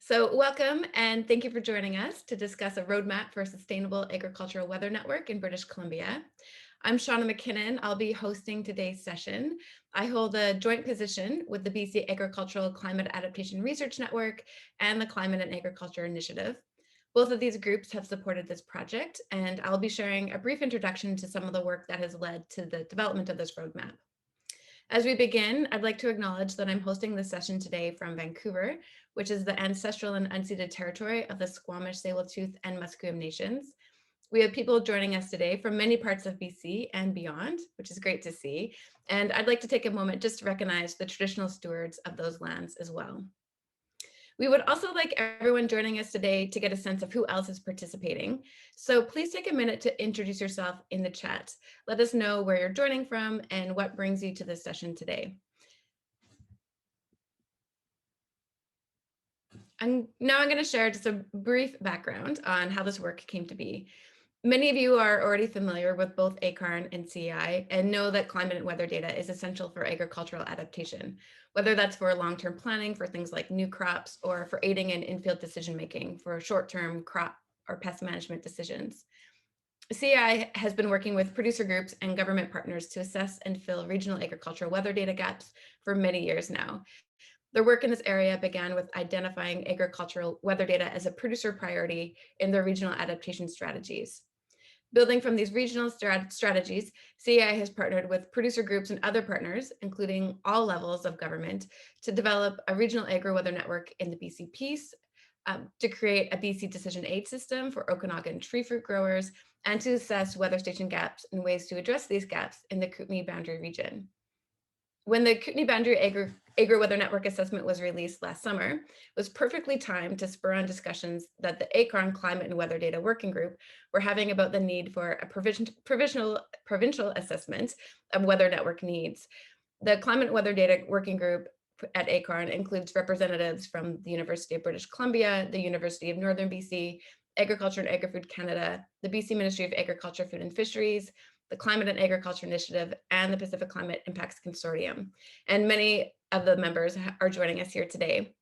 So welcome and thank you for joining us to discuss a roadmap for a sustainable agricultural weather network in British Columbia. I'm Shauna McKinnon. I'll be hosting today's session. I hold a joint position with the BC Agricultural Climate Adaptation Research Network and the Climate and Agriculture Initiative. Both of these groups have supported this project, and I'll be sharing a brief introduction to some of the work that has led to the development of this roadmap. As we begin, I'd like to acknowledge that I'm hosting this session today from Vancouver, which is the ancestral and unceded territory of the Squamish, Tsleil-Waututh, and Musqueam nations. We have people joining us today from many parts of BC and beyond, which is great to see. And I'd like to take a moment just to recognize the traditional stewards of those lands as well. We would also like everyone joining us today to get a sense of who else is participating. So please take a minute to introduce yourself in the chat. Let us know where you're joining from and what brings you to this session today. Now I'm going to share just a brief background on how this work came to be. Many of you are already familiar with both ACARN and CEI and know that climate and weather data is essential for agricultural adaptation, whether that's for long-term planning for things like new crops or for aiding in in-field decision-making for short-term crop or pest management decisions. CEI has been working with producer groups and government partners to assess and fill regional agricultural weather data gaps for many years now. Their work in this area began with identifying agricultural weather data as a producer priority in their regional adaptation strategies. Building from these regional strategies, CEI has partnered with producer groups and other partners, including all levels of government, to develop a regional agri-weather network in the BC Peace, to create a BC decision aid system for Okanagan tree fruit growers, and to assess weather station gaps and ways to address these gaps in the Kootenay Boundary region. When the Kootenay Boundary Agri-Weather Network assessment was released last summer, it was perfectly timed to spur on discussions that the ACARN Climate and Weather Data Working Group were having about the need for a provincial assessment of weather network needs. The Climate and Weather Data Working Group at ACARN includes representatives from the University of British Columbia, the University of Northern BC, Agriculture and Agri-Food Canada, the BC Ministry of Agriculture, Food and Fisheries, the Climate and Agriculture Initiative, and the Pacific Climate Impacts Consortium. And many of the members are joining us here today.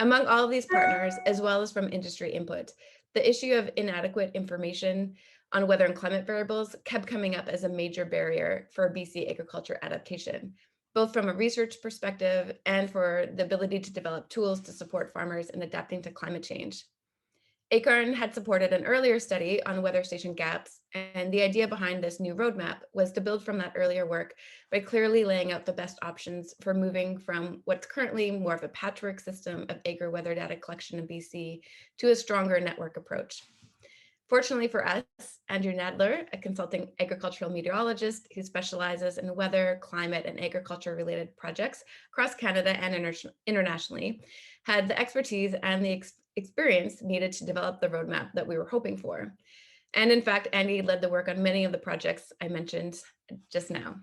Among all of these partners, as well as from industry input, the issue of inadequate information on weather and climate variables kept coming up as a major barrier for BC agriculture adaptation, both from a research perspective and for the ability to develop tools to support farmers in adapting to climate change. ACARN had supported an earlier study on weather station gaps, and the idea behind this new roadmap was to build from that earlier work by clearly laying out the best options for moving from what's currently more of a patchwork system of agri-weather data collection in BC to a stronger network approach. Fortunately for us, Andrew Nadler, a consulting agricultural meteorologist who specializes in weather, climate, and agriculture-related projects across Canada and internationally, had the expertise and the experience needed to develop the roadmap that we were hoping for. And in fact, Andy led the work on many of the projects I mentioned just now.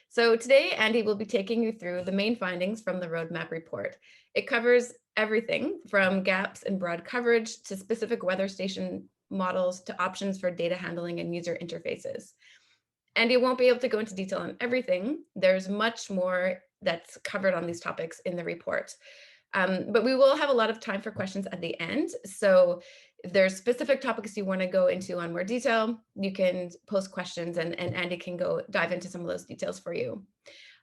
So today, Andy will be taking you through the main findings from the roadmap report. It covers everything from gaps in broad coverage to specific weather station models to options for data handling and user interfaces. Andy won't be able to go into detail on everything. There's much more that's covered on these topics in the report. But we will have a lot of time for questions at the end. So if there's specific topics you want to go into on more detail, you can post questions and Andy can go dive into some of those details for you.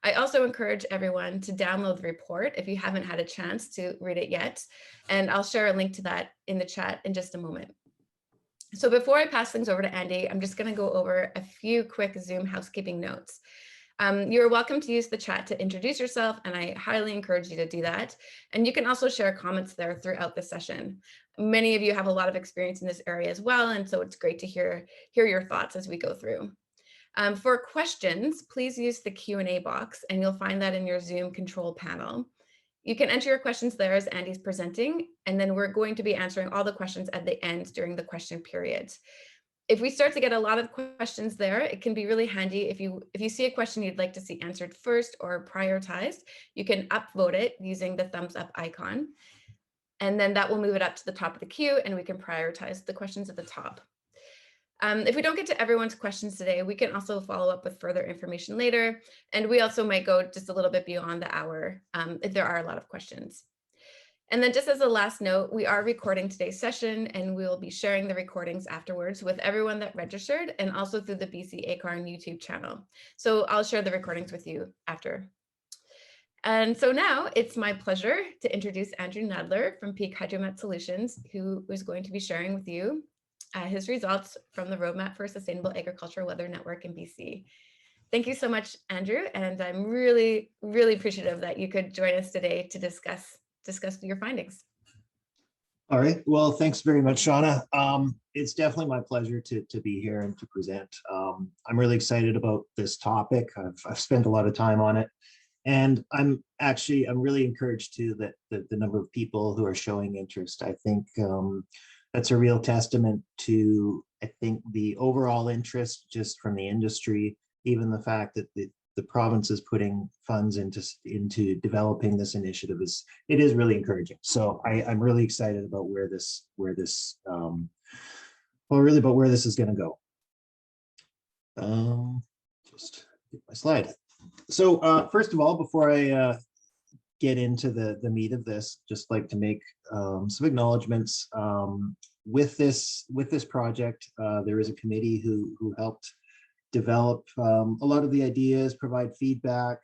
I also encourage everyone to download the report if you haven't had a chance to read it yet. And I'll share a link to that in the chat in just a moment. So before I pass things over to Andy, I'm just going to go over a few quick Zoom housekeeping notes. You're welcome to use the chat to introduce yourself, and I highly encourage you to do that. And you can also share comments there throughout the session. Many of you have a lot of experience in this area as well, and so it's great to hear your thoughts as we go through. For questions, please use the Q&A box, and you'll find that in your Zoom control panel. You can enter your questions there as Andy's presenting, and then we're going to be answering all the questions at the end during the question period. If we start to get a lot of questions there, it can be really handy if you see a question you'd like to see answered first or prioritized, you can upvote it using the thumbs up icon. And then that will move it up to the top of the queue and we can prioritize the questions at the top. If we don't get to everyone's questions today, we can also follow up with further information later. And we also might go just a little bit beyond the hour if there are a lot of questions. And then just as a last note, we are recording today's session and we will be sharing the recordings afterwards with everyone that registered and also through the BC ACARN YouTube channel. So I'll share the recordings with you after. And so now it's my pleasure to introduce Andrew Nadler from Peak HydroMet Solutions, who is going to be sharing with you his results from the Roadmap for a Sustainable Agricultural Weather Network in BC. Thank you so much, Andrew. And I'm really, really appreciative that you could join us today to discuss your findings. All right. Well, thanks very much, Shauna. It's definitely my pleasure to be here and to present. I'm really excited about this topic. I've spent a lot of time on it. And I'm really encouraged too that the number of people who are showing interest. I think that's a real testament to, I think, the overall interest just from the industry, even the fact that the province is putting funds into developing this initiative is really encouraging. So I'm really excited about where this is going to go. Just get my slide. So first of all, before I get into the meat of this, just like to make some acknowledgements. With this project, there is a committee who helped develop a lot of the ideas, provide feedback,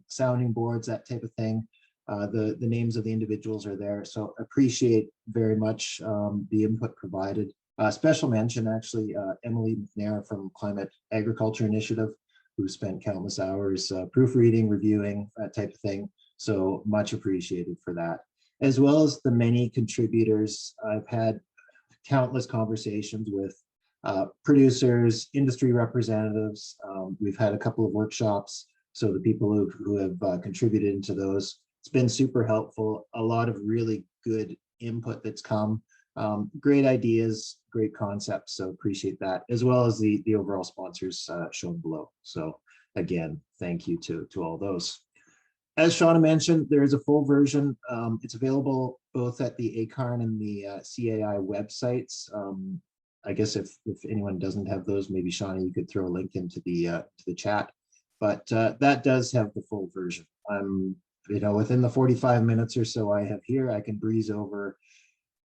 sounding boards, that type of thing. The names of the individuals are there, so appreciate very much the input provided. Special mention, actually, Emily McNair from Climate Agriculture Initiative, who spent countless hours proofreading, reviewing, that type of thing. So much appreciated for that. As well as the many contributors. I've had countless conversations with producers, industry representatives. We've had a couple of workshops. So the people who have contributed into those, it's been super helpful. A lot of really good input that's come. Great ideas, great concepts. So appreciate that, as well as the overall sponsors shown below. So again, thank you to all those. As Shauna mentioned, there is a full version. It's available both at the ACARN and the CAI websites. I guess if anyone doesn't have those, maybe Shauna, you could throw a link into the chat. But that does have the full version. Within the 45 minutes or so I have here, I can breeze over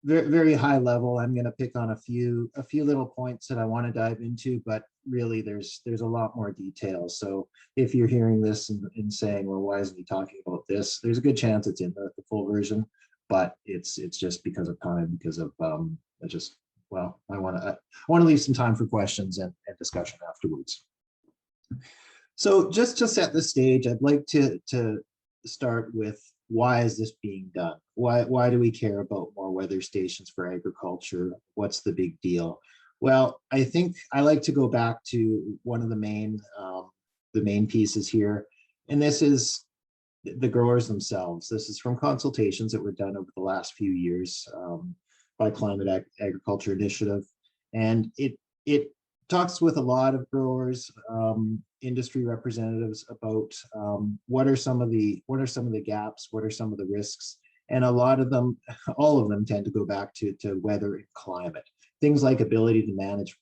very, very high level. I'm going to pick on a few little points that I want to dive into, but really there's a lot more detail. So if you're hearing this and saying, well, why isn't he talking about this? There's a good chance it's in the full version, but it's just because of time, because of I want to leave some time for questions and discussion afterwards. So just to set the stage, I'd like to start with, why is this being done? Why do we care about more weather stations for agriculture? What's the big deal? Well, I think I like to go back to one of the main pieces here, and this is the growers themselves. This is from consultations that were done over the last few years by Climate Agriculture Initiative, and it talks with a lot of growers, industry representatives about what are some of the gaps, what are some of the risks, and all of them tend to go back to weather and climate. Things like ability to manage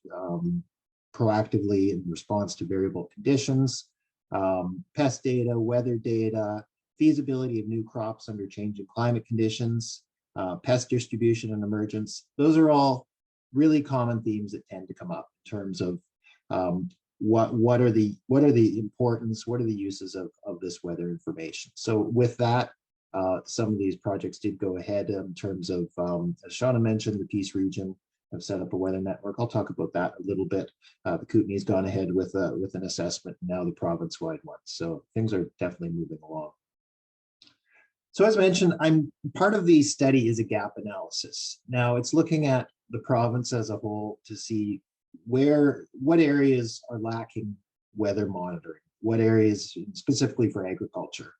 proactively in response to variable conditions, pest data, weather data, feasibility of new crops under changing climate conditions, pest distribution and emergence. Those are all really common themes that tend to come up in terms of what are the importance, what are the uses of this weather information. So with that, some of these projects did go ahead in terms of, as Shauna mentioned, the Peace region have set up a weather network. I'll talk about that a little bit. The Kootenay's gone ahead with an assessment, and now the province-wide one. So things are definitely moving along. So as mentioned, part of the study is a gap analysis. Now it's looking at the province as a whole to see what areas are lacking weather monitoring, what areas specifically for agriculture.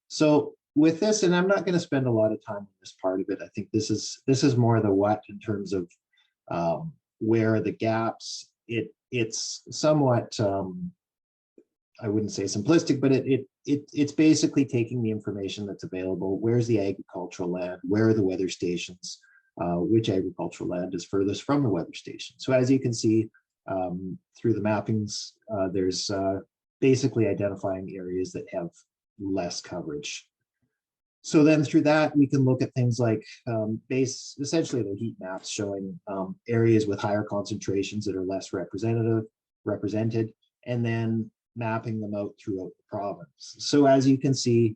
So with this, and I'm not going to spend a lot of time on this part of it. I think this is more the what in terms of where are the gaps. It's somewhat I wouldn't say simplistic, but it's basically taking the information that's available. Where's the agricultural land? Where are the weather stations? Which agricultural land is furthest from the weather station? So as you can see through the mappings, there's basically identifying areas that have less coverage. So then through that, we can look at things like essentially the heat maps showing areas with higher concentrations that are less represented, and then mapping them out throughout the province. So as you can see,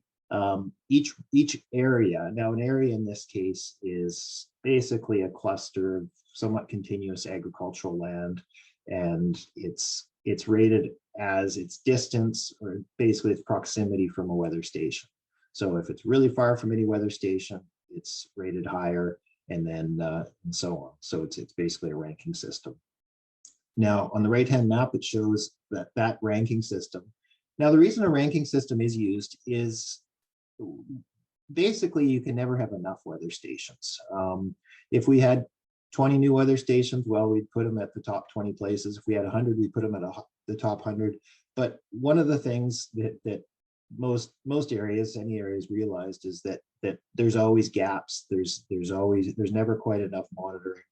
each area, now an area in this case is basically a cluster of somewhat continuous agricultural land, and it's rated as its distance, or basically its proximity from a weather station. So if it's really far from any weather station, it's rated higher, and then and so on. So it's basically a ranking system. Now on the right-hand map, it shows that ranking system. Now the reason a ranking system is used is basically you can never have enough weather stations. If we had 20 new weather stations, well, we'd put them at the top 20 places. If we had 100, we'd put them at the top 100. But one of the things that most areas, any areas realized, is that there's always gaps. There's never quite enough monitoring.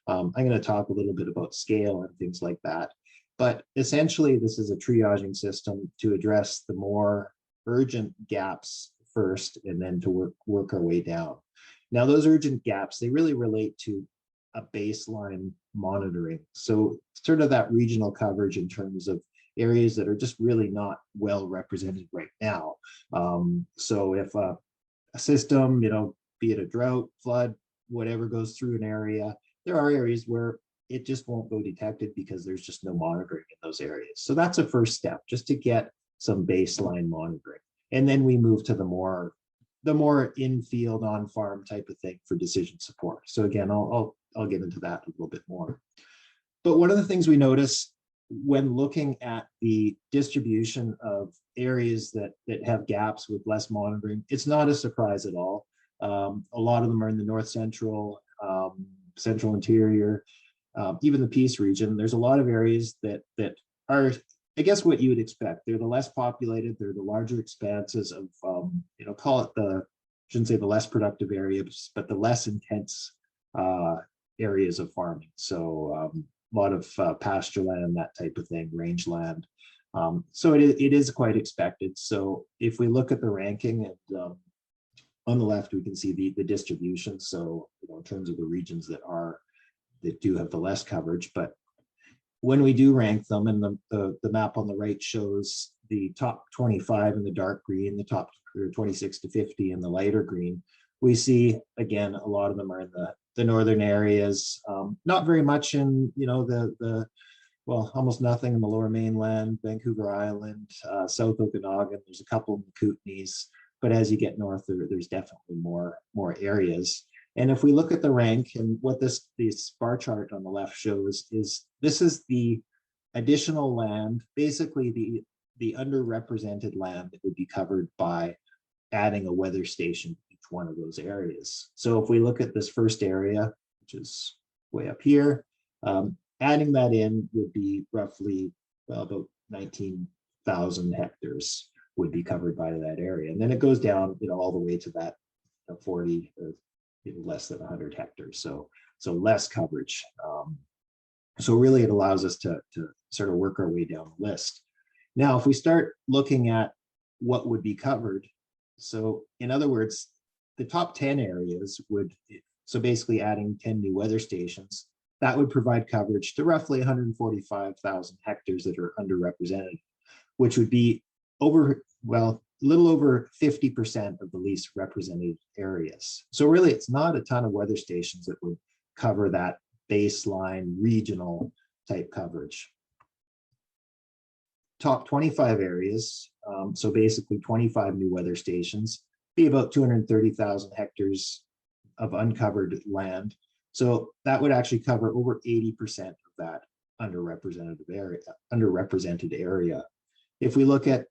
I'm going to talk a little bit about scale and things like that. But essentially, this is a triaging system to address the more urgent gaps first, and then to work our way down. Now, those urgent gaps, they really relate to a baseline monitoring. So sort of that regional coverage in terms of areas that are just really not well represented right now. So if a system, be it a drought, flood, whatever goes through an area, there are areas where it just won't go detected because there's just no monitoring in those areas. So that's a first step, just to get some baseline monitoring. And then we move to the more in-field, on-farm type of thing for decision support. So again, I'll get into that a little bit more. But one of the things we notice when looking at the distribution of areas that have gaps with less monitoring, it's not a surprise at all. A lot of them are in the north central, central interior, even the Peace region. There's a lot of areas that are, I guess, what you would expect. They're the less populated, they're the larger expanses of, call it shouldn't say the less productive areas, but the less intense areas of farming. So a lot of pasture land, that type of thing, rangeland. So it is quite expected. So if we look at the ranking, and on the left, we can see the distribution. So in terms of the regions that do have the less coverage, but when we do rank them, and the map on the right shows the top 25 in the dark green, the top 26 to 50 in the lighter green, we see, again, a lot of them are in the northern areas, not very much in, almost nothing in the lower mainland, Vancouver Island, South Okanagan. There's a couple in the Kootenays, but as you get north, there's definitely more areas. And if we look at the rank, and what this bar chart on the left shows is this is the additional land, basically the underrepresented land that would be covered by adding a weather station to each one of those areas. So if we look at this first area, which is way up here, adding that in would be roughly about 19,000 hectares would be covered by that area. And then it goes down, all the way to that 40 or less than 100 hectares. So less coverage. So really it allows us to sort of work our way down the list. Now, if we start looking at what would be covered, so in other words, the top 10 areas so basically adding 10 new weather stations, that would provide coverage to roughly 145,000 hectares that are underrepresented, which would be a little over 50% of the least represented areas. So really, it's not a ton of weather stations that would cover that baseline regional type coverage. Top 25 areas, so basically 25 new weather stations, be about 230,000 hectares of uncovered land. So that would actually cover over 80% of that underrepresented area. If we look at,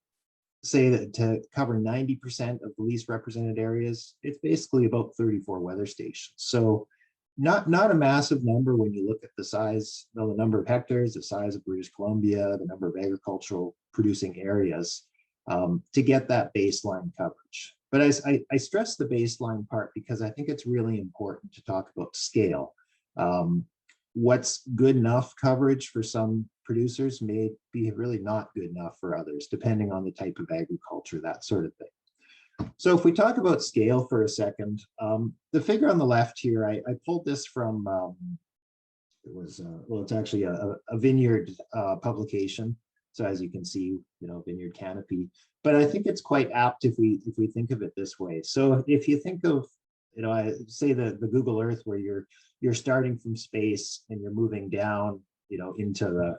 say, that to cover 90% of the least represented areas, it's basically about 34 weather stations. So not a massive number when you look at the size, the number of hectares, the size of British Columbia, the number of agricultural producing areas, to get that baseline coverage. But I stress the baseline part because I think it's really important to talk about scale. What's good enough coverage for some producers may be really not good enough for others, depending on the type of agriculture, that sort of thing. So if we talk about scale for a second, the figure on the left here, I pulled this from, it was, well, it's actually a Vineyard publication. So as you can see, Vineyard canopy, but I think it's quite apt if we think of it this way. So if you think of, I say the Google Earth where you're starting from space and you're moving down, into the,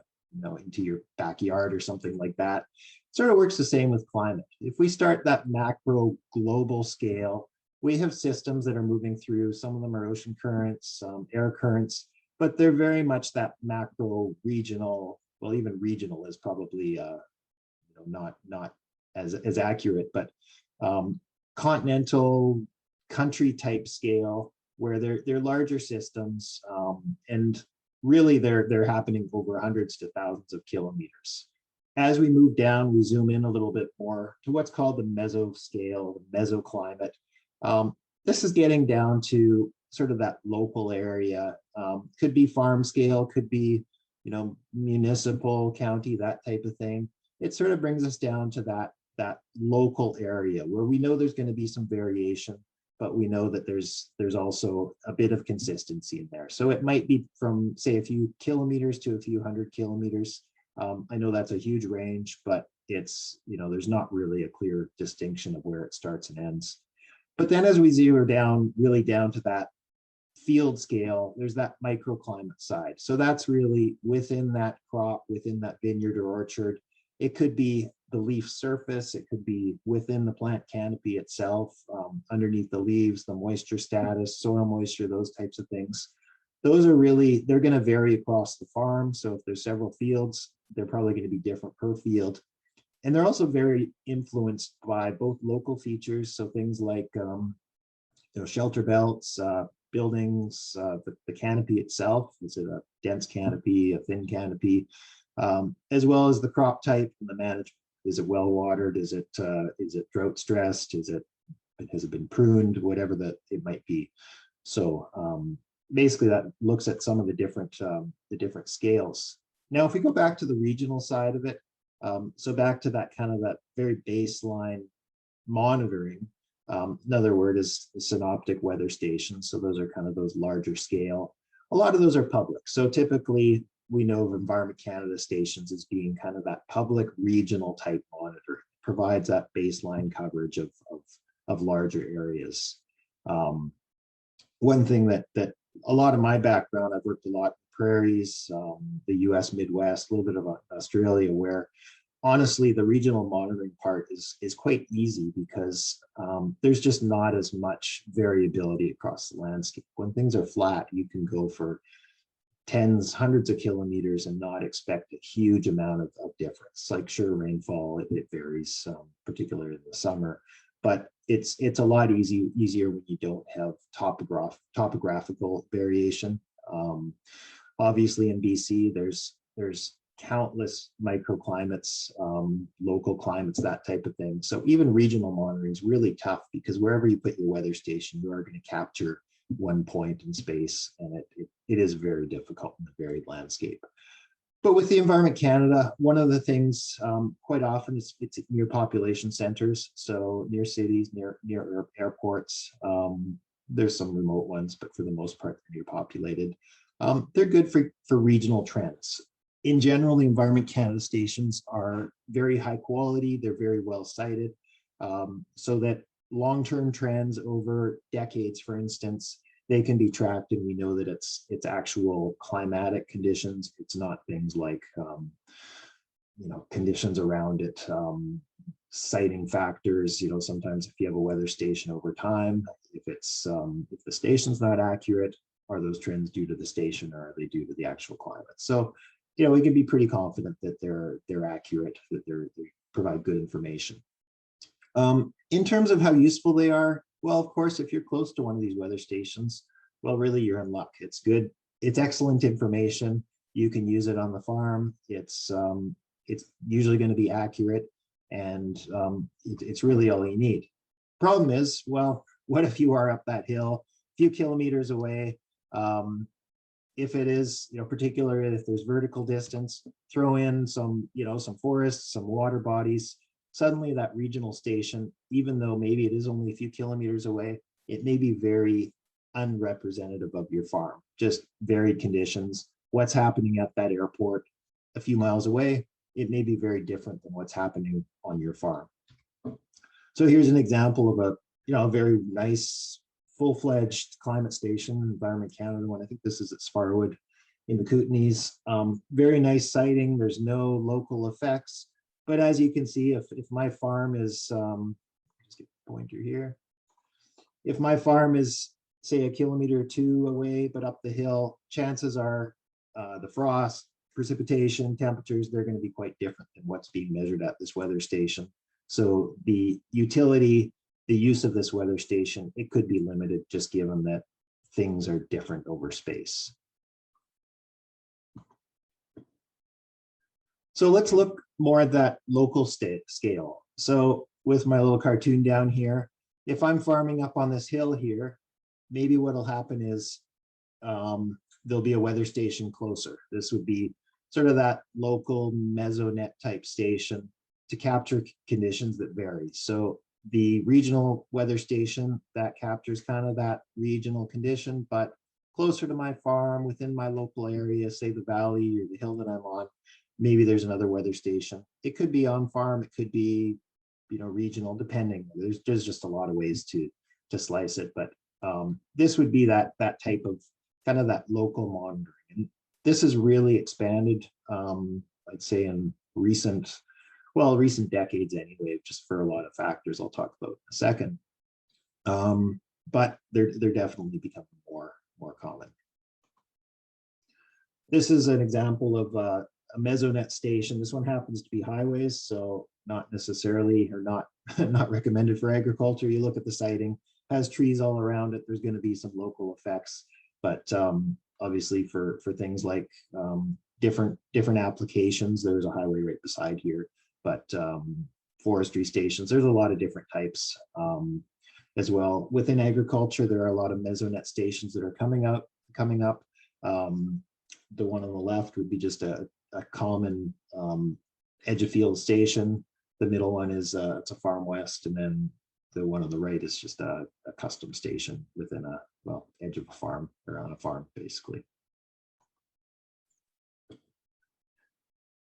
into your backyard or something like that. Sort of works the same with climate. If we start that macro global scale, we have systems that are moving through. Some of them are ocean currents, air currents, but they're very much that macro regional. Well, even regional is probably not as accurate, but continental country type scale where they're larger systems, and really they're happening over hundreds to thousands of kilometers. As we move down, we zoom in a little bit more to what's called the mesoscale, the mesoclimate. This is getting down to sort of that local area. Could be farm scale, could be, municipal, county, that type of thing. It sort of brings us down to that local area where we know there's going to be some variation, but we know that there's also a bit of consistency in there. So it might be from, say, a few kilometers to a few hundred kilometers. I know that's a huge range, but it's, there's not really a clear distinction of where it starts and ends. But then as we zero down, really down to that field scale, there's that microclimate side. So that's really within that crop, within that vineyard or orchard. It could be the leaf surface, it could be within the plant canopy itself, underneath the leaves, the moisture status, soil moisture, those types of things. Those are really, they're going to vary across the farm. So if there's several fields, they're probably going to be different per field. And they're also very influenced by both local features. So things like, shelter belts, buildings, the canopy itself. Is it a dense canopy, a thin canopy, as well as the crop type and the management. Is it well watered? Is it drought stressed? Has it been pruned? Whatever that it might be. So basically that looks at some of the different scales. Now, if we go back to the regional side of it, so back to that kind of that very baseline monitoring. Another word is synoptic weather stations. So those are kind of those larger scale. A lot of those are public. So typically we know of Environment Canada stations as being kind of that public regional type monitor. Provides that baseline coverage of larger areas. One thing that a lot of my background, I've worked a lot in prairies, the US Midwest, a little bit of Australia, where honestly the regional monitoring part is quite easy because there's just not as much variability across the landscape. When things are flat, you can go for tens, hundreds of kilometers and not expect a huge amount of difference. Like sure, rainfall, it varies, particularly in the summer, but it's a lot easier when you don't have topographical variation. Obviously in BC, there's countless microclimates, local climates, that type of thing. So even regional monitoring is really tough because wherever you put your weather station, you are going to capture one point in space, and it is very difficult in the varied landscape. But with the Environment Canada, one of the things quite often is it's near population centers, so near cities, near airports. There's some remote ones, but for the most part, they're near populated. They're good for regional trends. In general, the Environment Canada stations are very high quality. They're very well sited, so that long-term trends over decades, for instance, they can be tracked, and we know that it's actual climatic conditions. It's not things like conditions around it, siting factors. Sometimes if you have a weather station over time, if the station's not accurate, are those trends due to the station or are they due to the actual climate? So we can be pretty confident that they're accurate, that they provide good information. In terms of how useful they are, well, of course, if you're close to one of these weather stations, well, really, you're in luck. It's good. It's excellent information. You can use it on the farm. It's usually going to be accurate, and it's really all you need. Problem is, well, what if you are up that hill, a few kilometers away? If it is, particularly if there's vertical distance, throw in some forests, some water bodies. suddenly that regional station, even though maybe it is only a few kilometers away, it may be very unrepresentative of your farm, just varied conditions. What's happening at that airport a few miles away, it may be very different than what's happening on your farm. So here's an example of a very nice full-fledged climate station, Environment Canada one. I think this is at Sparwood in the Kootenays. Very nice siting. There's no local effects. But as you can see, if my farm is, let's get the pointer here. If my farm is, say, 1 kilometer or 2 away, but up the hill, chances are the frost, precipitation, temperatures, they're going to be quite different than what's being measured at this weather station. So the utility, the use of this weather station, it could be limited just given that things are different over space. So let's look more at that local scale. So with my little cartoon down here, if I'm farming up on this hill here, maybe what'll happen is there'll be a weather station closer. This would be sort of that local mesonet type station to capture conditions that vary. So the regional weather station that captures kind of that regional condition, but closer to my farm, within my local area, say the valley or the hill that I'm on, maybe there's another weather station. It could be on farm, it could be, regional, depending. There's just a lot of ways to slice it, but this would be that type of kind of that local monitoring. And this has really expanded, I'd say in recent decades anyway, just for a lot of factors I'll talk about in a second. But they're definitely becoming more common. This is an example of a mesonet station. This one happens to be highways, so not necessarily or not recommended for agriculture. You look at the siting, has trees all around it. There's going to be some local effects, but obviously for things like different applications, there's a highway right beside here. But forestry stations, there's a lot of different types as well. Within agriculture, there are a lot of mesonet stations that are coming up. The one on the left would be just a common edge of field station. The middle one is it's a Farmwest, and then the one on the right is just a custom station within edge of a farm, or on a farm, basically.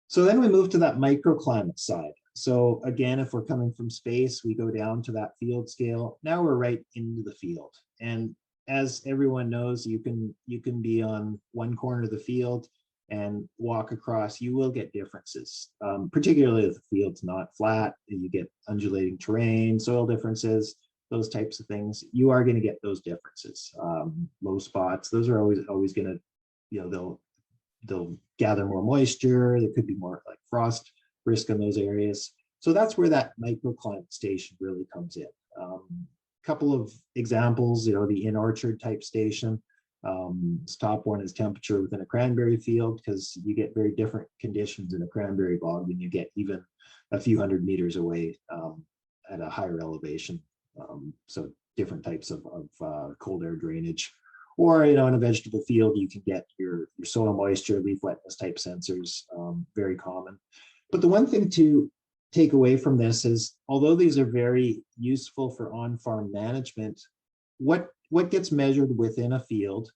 So then we move to that microclimate side. So again, if we're coming from space, we go down to that field scale. Now we're right into the field. And as everyone knows, you can be on one corner of the field and walk across. You will get differences, particularly if the field's not flat. You get undulating terrain, soil differences, those types of things. You are going to get those differences. Low spots, those are always going to, they'll gather more moisture. There could be more like frost risk in those areas. So that's where that microclimate station really comes in. Couple of examples, the in-orchard type station. This top one is temperature within a cranberry field, because you get very different conditions in a cranberry bog than you get even a few hundred meters away at a higher elevation. So different types of cold air drainage. Or in a vegetable field, you can get your soil moisture, leaf wetness type sensors, very common. But the one thing to take away from this is, although these are very useful for on-farm management, what gets measured within a field,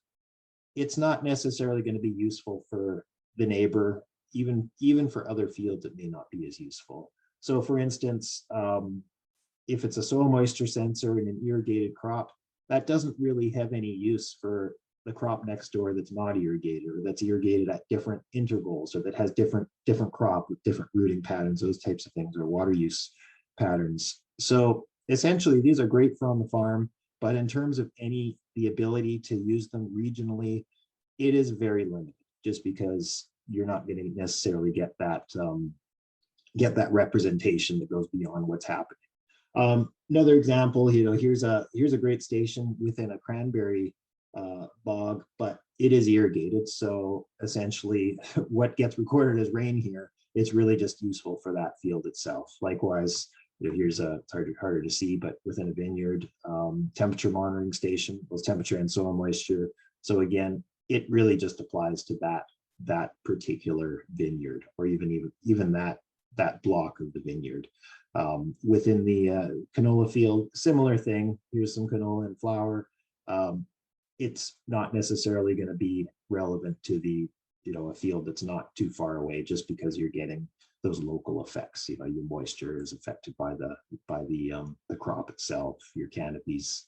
it's not necessarily going to be useful for the neighbor, even for other fields it may not be as useful. So for instance, if it's a soil moisture sensor in an irrigated crop, that doesn't really have any use for the crop next door that's not irrigated, or that's irrigated at different intervals, or that has different crop with different rooting patterns, those types of things, or water use patterns. So essentially, these are great for on the farm, but in terms of the ability to use them regionally, it is very limited, just because you're not going to necessarily get that representation that goes beyond what's happening. Another example, here's a great station within a cranberry bog, but it is irrigated. So essentially, what gets recorded as rain here, it's really just useful for that field itself. Likewise, here's it's harder to see, but within a vineyard, temperature monitoring station, both temperature and soil moisture. So again, it really just applies to that particular vineyard, or even that that block of the vineyard. Within the canola field, similar thing. Here's some canola in flower. It's not necessarily going to be relevant to the, a field that's not too far away, just because you're getting those local effects. Your moisture is affected by the crop itself. Your canopies,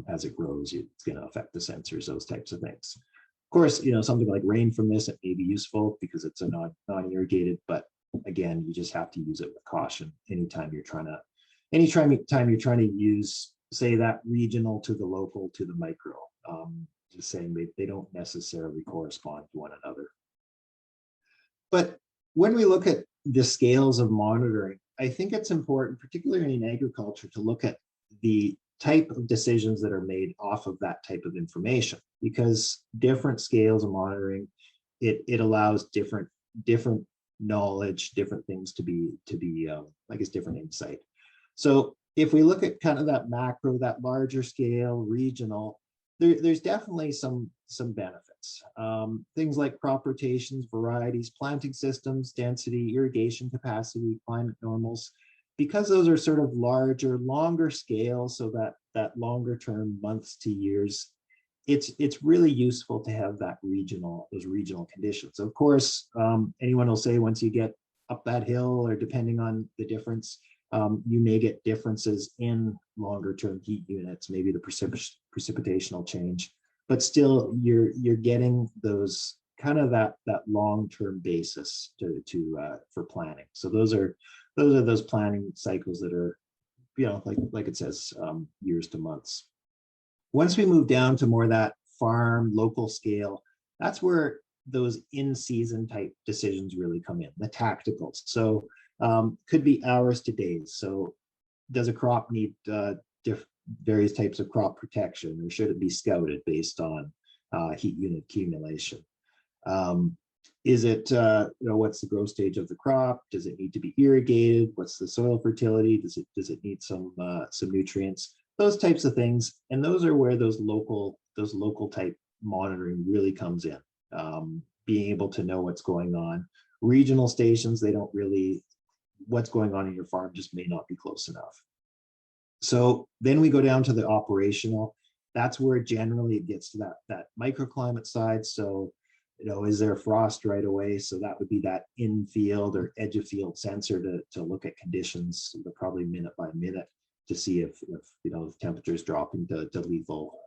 as it grows, it's going to affect the sensors, those types of things. Of course, something like rain from this, it may be useful because it's a non-irrigated, but again, you just have to use it with caution anytime you're trying to use, say, that regional to the local to the micro. Just saying they don't necessarily correspond to one another. But when we look at the scales of monitoring, I think it's important, particularly in agriculture, to look at the type of decisions that are made off of that type of information, because different scales of monitoring, it allows different knowledge, different things to be I guess, different insight. So if we look at kind of that macro, that larger scale, regional, there's definitely some benefits. Things like crop rotations, varieties, planting systems, density, irrigation capacity, climate normals, because those are sort of larger, longer scale, so that longer term, months to years, it's really useful to have those regional conditions. Of course, anyone will say once you get up that hill, or depending on the difference, you may get differences in longer term heat units, maybe the precipitational change, but still you're getting those kind of that long-term basis for planning. So those are those planning cycles that are, like it says, years to months. Once we move down to more that farm local scale, that's where those in-season type decisions really come in, the tacticals. So could be hours to days. So does a crop need various types of crop protection, or should it be scouted based on heat unit accumulation? Is it, what's the growth stage of the crop? Does it need to be irrigated? What's the soil fertility? Does it need some nutrients? Those types of things. And those are where those local type monitoring really comes in. Being able to know what's going on. Regional stations, they don't really, what's going on in your farm just may not be close enough. So then we go down to the operational. That's where generally it gets to that microclimate side. So, is there frost right away? So that would be that in-field or edge of field sensor to look at conditions, probably minute by minute, to see if temperatures dropping to lethal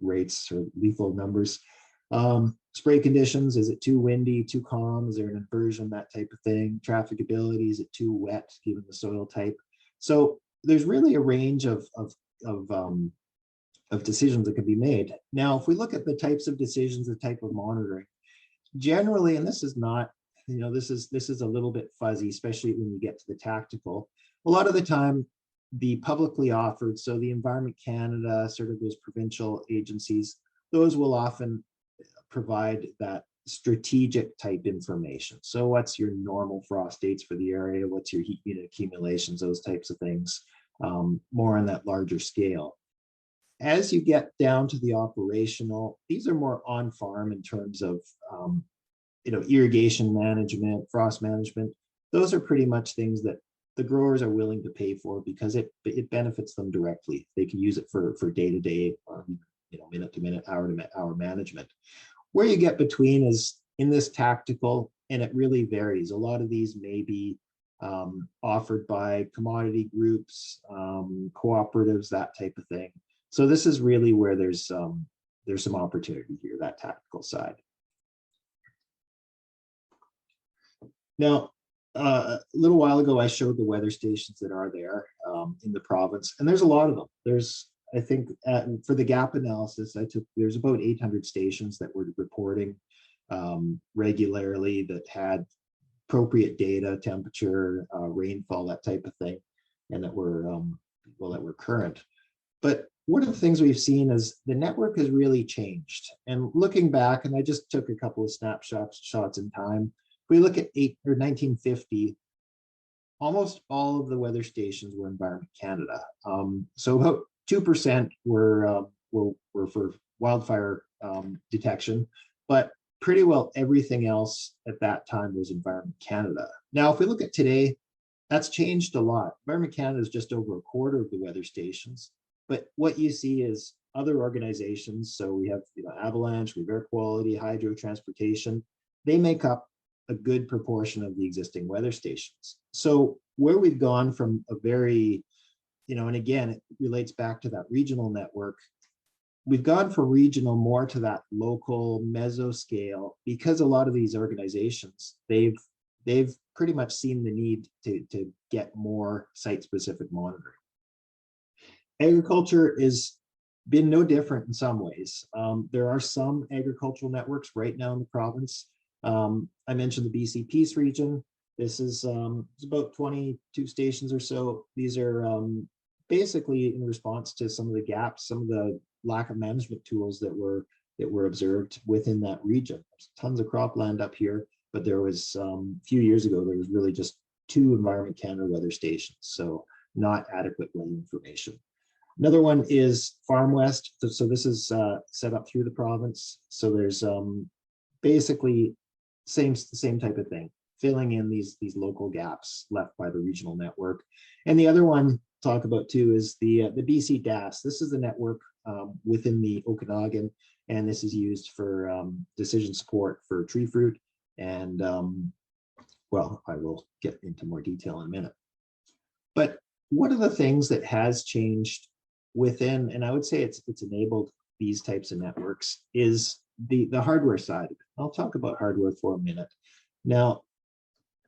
rates or lethal numbers. Spray conditions, is it too windy, too calm? Is there an inversion, that type of thing? Trafficability, is it too wet given the soil type? So there's really a range of decisions that can be made. Now, if we look at the types of decisions, the type of monitoring, generally, and this is not, this is a little bit fuzzy, especially when you get to the tactical. A lot of the time, the publicly offered, so the Environment Canada, sort of those provincial agencies, those will often provide that strategic type information. So what's your normal frost dates for the area? What's your heat unit accumulations? Those types of things, more on that larger scale. As you get down to the operational, these are more on farm in terms of irrigation management, frost management. Those are pretty much things that the growers are willing to pay for because it benefits them directly. They can use it for day-to-day, minute-to-minute, hour-to-hour management. Where you get between is in this tactical, and it really varies. A lot of these may be offered by commodity groups, cooperatives, that type of thing. So this is really where there's some opportunity here, that tactical side. Now, a little while ago, I showed the weather stations that are there in the province, and there's a lot of them. There's, I think, for the gap analysis, there's about 800 stations that were reporting regularly that had appropriate data, temperature, rainfall, that type of thing, and that were current. But one of the things we've seen is the network has really changed. And looking back, and I just took a couple of snapshots in time. If we look at 1950, almost all of the weather stations were Environment Canada. So about 2% were for wildfire detection, but pretty well everything else at that time was Environment Canada. Now, if we look at today, that's changed a lot. Environment Canada is just over a quarter of the weather stations, but what you see is other organizations. So we have Avalanche, we have Air Quality, Hydro, Transportation. They make up a good proportion of the existing weather stations. So where we've gone from a very, and again, it relates back to that regional network. We've gone from regional more to that local meso scale because a lot of these organizations, they've pretty much seen the need to get more site-specific monitoring. Agriculture has been no different in some ways. There are some agricultural networks right now in the province. I mentioned the BC Peace region. This is it's about 22 stations or so. These are basically in response to some of the gaps, some of the lack of management tools that were observed within that region. There's tons of cropland up here, but there was a few years ago, there was really just 2 Environment Canada weather stations, so not adequate weather information. Another one is Farmwest. So this is set up through the province. So there's basically same type of thing, filling in these local gaps left by the regional network. And the other one talk about too is the BC DAS. This is the network within the Okanagan, and this is used for decision support for tree fruit. And well, I will get into more detail in a minute. But one of the things that has changed within, and I would say it's enabled these types of networks, is the hardware side of it. I'll talk about hardware for a minute. Now,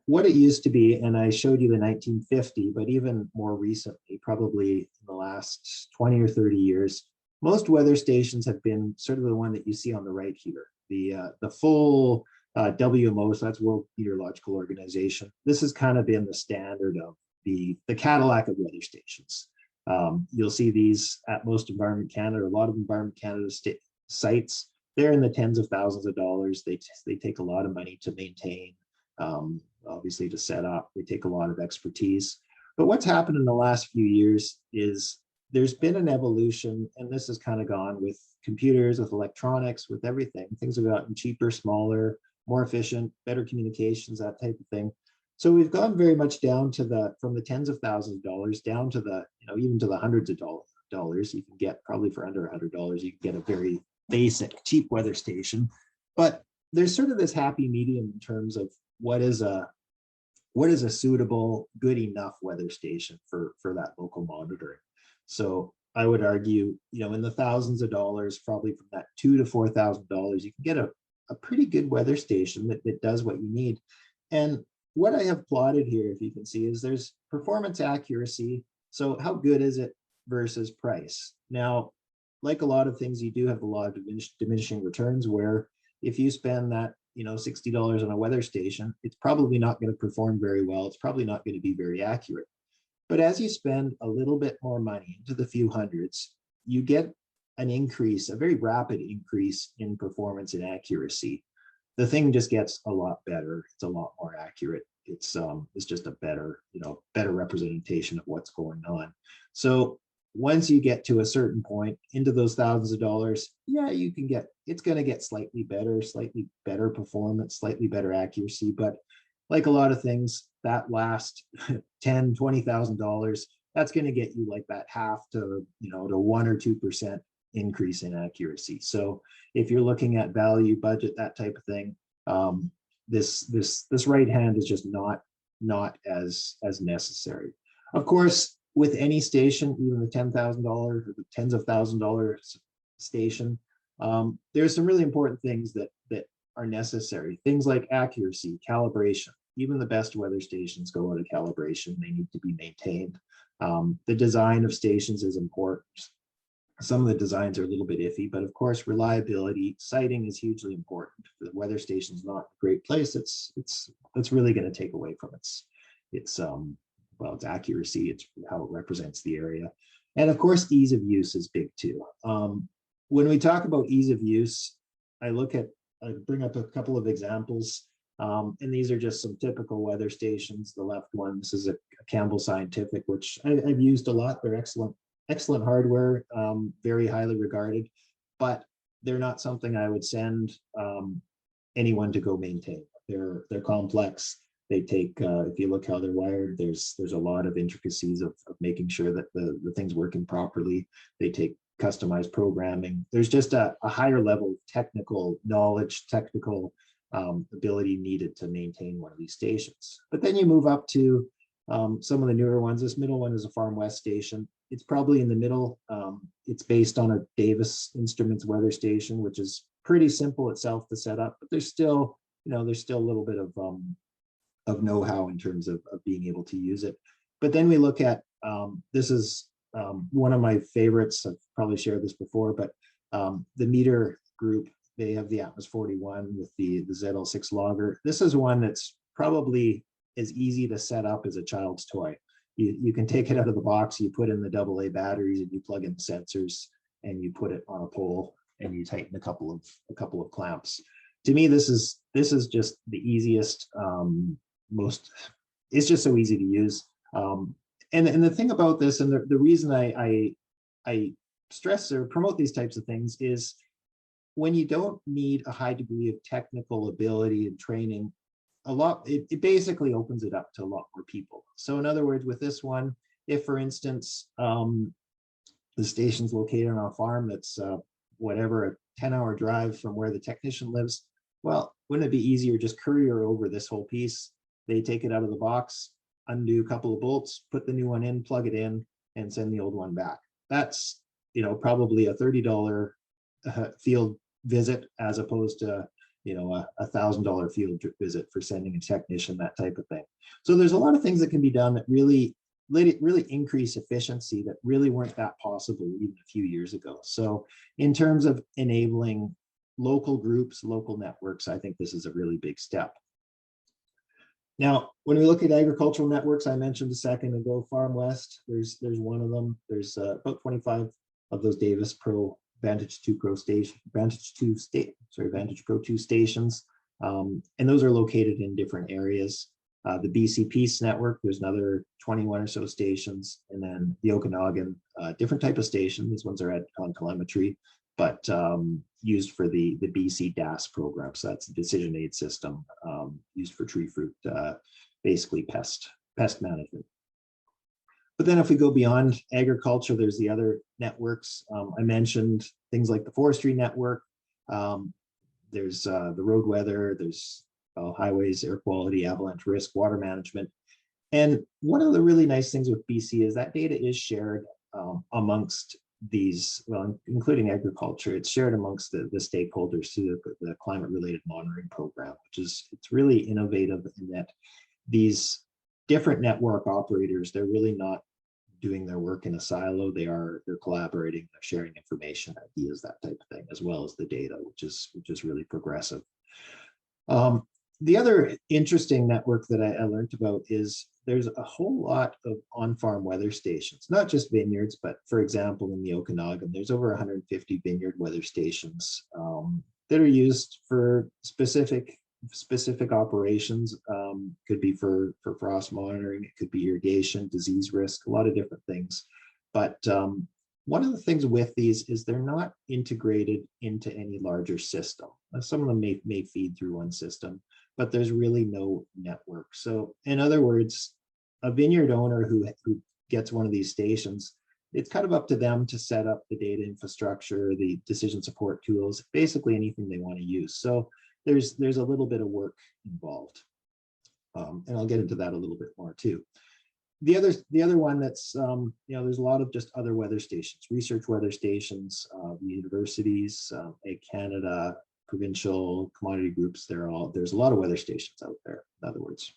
what it used to be, and I showed you the 1950, but even more recently, probably in the last 20 or 30 years, most weather stations have been sort of the one that you see on the right here, the full WMO, so that's World Meteorological Organization. This has kind of been the standard of the Cadillac of weather stations. You'll see these at most Environment Canada, a lot of Environment Canada sites. They're in the tens of thousands of dollars. They take a lot of money to maintain, obviously to set up. They take a lot of expertise. But what's happened in the last few years is there's been an evolution, and this has kind of gone with computers, with electronics, with everything. Things have gotten cheaper, smaller, more efficient, better communications, that type of thing. So we've gone very much down to from the tens of thousands of dollars down to the, even to the hundreds of dollars. You can get probably for under $100, you can get a very basic, cheap weather station. But there's sort of this happy medium in terms of what is a suitable, good enough weather station for that local monitoring. So I would argue, in the thousands of dollars, probably from that $2,000 to $4,000, you can get a pretty good weather station that does what you need. And what I have plotted here, if you can see, is there's performance accuracy. So how good is it versus price? Now, like a lot of things, you do have a lot of diminishing returns, where if you spend that, $60 on a weather station, it's probably not going to perform very well. It's probably not going to be very accurate. But as you spend a little bit more money, into the few hundreds, you get an increase, a very rapid increase in performance and accuracy. The thing just gets a lot better. It's a lot more accurate. It's just a better, better representation of what's going on. So once you get to a certain point into those thousands of dollars, yeah, it's going to get slightly better performance, slightly better accuracy. But like a lot of things, that last $10,000, $20,000, that's going to get you like that half to 1 or 2% increase in accuracy. So if you're looking at value, budget, that type of thing, this right hand is just not as necessary. Of course, with any station, even the $10,000 or the tens of $1,000s station, there's some really important things that are necessary. Things like accuracy, calibration. Even the best weather stations go out of calibration. They need to be maintained. The design of stations is important. Some of the designs are a little bit iffy, but of course, reliability, sighting is hugely important. If the weather station is not a great place, it's really going to take away from its accuracy. It's how it represents the area. And of course, ease of use is big too. When we talk about ease of use, I bring up a couple of examples. And these are just some typical weather stations. The left one, this is a Campbell Scientific, which I've used a lot. They're excellent hardware, very highly regarded, but they're not something I would send anyone to go maintain. They're complex. They take, if you look how they're wired, there's a lot of intricacies of making sure that the thing's working properly. They take customized programming. There's just a higher level of technical knowledge, technical ability needed to maintain one of these stations. But then you move up to some of the newer ones. This middle one is a Farmwest Station. It's probably in the middle. It's based on a Davis Instruments weather station, which is pretty simple itself to set up, but there's still, there's still a little bit of know-how in terms of being able to use it. But then we look at, this is one of my favorites. I've probably shared this before, but the meter group, they have the Atmos 41 with the ZL6 logger. This is one that's probably as easy to set up as a child's toy. You can take it out of the box, you put in the AA batteries, and you plug in the sensors, and you put it on a pole, and you tighten a couple of clamps. To me, this is just the easiest, it's just so easy to use. And the thing about this, and the reason I stress or promote these types of things, is when you don't need a high degree of technical ability and training, it basically opens it up to a lot more people. So in other words, with this one, if for instance, the station's located on a farm that's whatever, a 10-hour drive from where the technician lives, well, wouldn't it be easier just courier over this whole piece? They take it out of the box, undo a couple of bolts, put the new one in, plug it in, and send the old one back. That's, probably a $30 field visit, as opposed to a $1,000 field visit for sending a technician, that type of thing. So there's a lot of things that can be done that really increase efficiency that really weren't that possible even a few years ago. So in terms of enabling local groups, local networks, I think this is a really big step. Now, when we look at agricultural networks, I mentioned a second ago, Farmwest, there's one of them. There's about 25 of those Davis Pro Vantage Pro 2 stations, and those are located in different areas. The BC Peace network, there's another 21 or so stations, and then the Okanagan, different type of station. These ones are on telemetry, but used for the BC DAS program. So that's the decision aid system used for tree fruit, basically pest management. But then if we go beyond agriculture, there's the other networks. I mentioned things like the Forestry Network. There's the road weather, there's highways, air quality, avalanche risk, water management. And one of the really nice things with BC is that data is shared amongst these, well, including agriculture. It's shared amongst the stakeholders through the climate related monitoring program, it's really innovative in that these different network operators, they're really not doing their work in a silo. They're collaborating, they're sharing information, ideas, that type of thing, as well as the data, which is really progressive. The other interesting network that I learned about is there's a whole lot of on-farm weather stations, not just vineyards, but for example, in the Okanagan, there's over 150 vineyard weather stations that are used for specific operations. Could be for frost monitoring, it could be irrigation, disease risk, a lot of different things. But one of the things with these is they're not integrated into any larger system. Some of them may feed through one system, but there's really no network. So in other words, a vineyard owner who gets one of these stations, it's kind of up to them to set up the data infrastructure, the decision support tools, basically anything they want to use. So there's a little bit of work involved. And I'll get into that a little bit more too. The other one that's, there's a lot of just other weather stations, research weather stations, the universities, Ag Canada, provincial commodity groups, there's a lot of weather stations out there. In other words,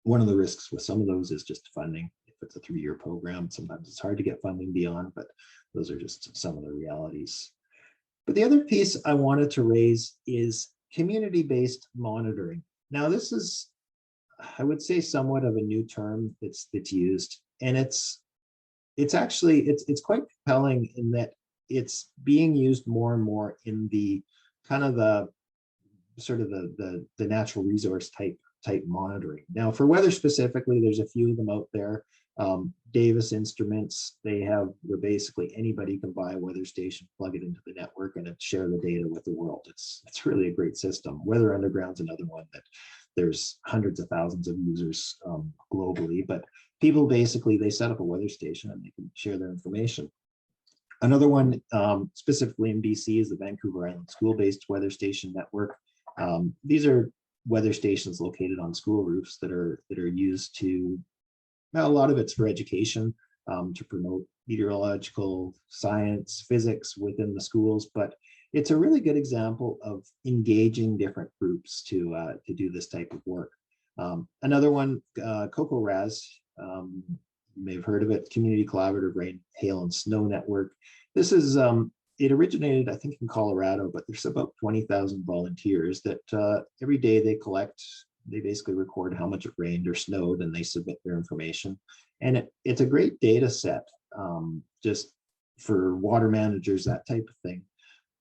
one of the risks with some of those is just funding. If it's a 3-year program, sometimes it's hard to get funding beyond, but those are just some of the realities. But the other piece I wanted to raise is community-based monitoring. Now, this is, I would say, somewhat of a new term that's used, and it's quite compelling in that it's being used more and more in the kind of the natural resource type monitoring. Now, for weather specifically, there's a few of them out there. Davis Instruments, they have where basically anybody can buy a weather station, plug it into the network, and share the data with the world. It's really a great system. Weather Underground's another one that there's hundreds of thousands of users globally, but people basically, they set up a weather station and they can share their information. Another one specifically in BC is the Vancouver Island School-Based Weather Station Network. These are weather stations located on school roofs that are used to, now a lot of it's for education, to promote meteorological science, physics within the schools, but it's a really good example of engaging different groups to do this type of work. Another one, CocoRaz, you may have heard of it, Community Collaborative Rain, Hail, and Snow Network. This is, it originated, I think, in Colorado, but there's about 20,000 volunteers that every day they collect, they basically record how much it rained or snowed, and they submit their information. And it's a great data set just for water managers, that type of thing.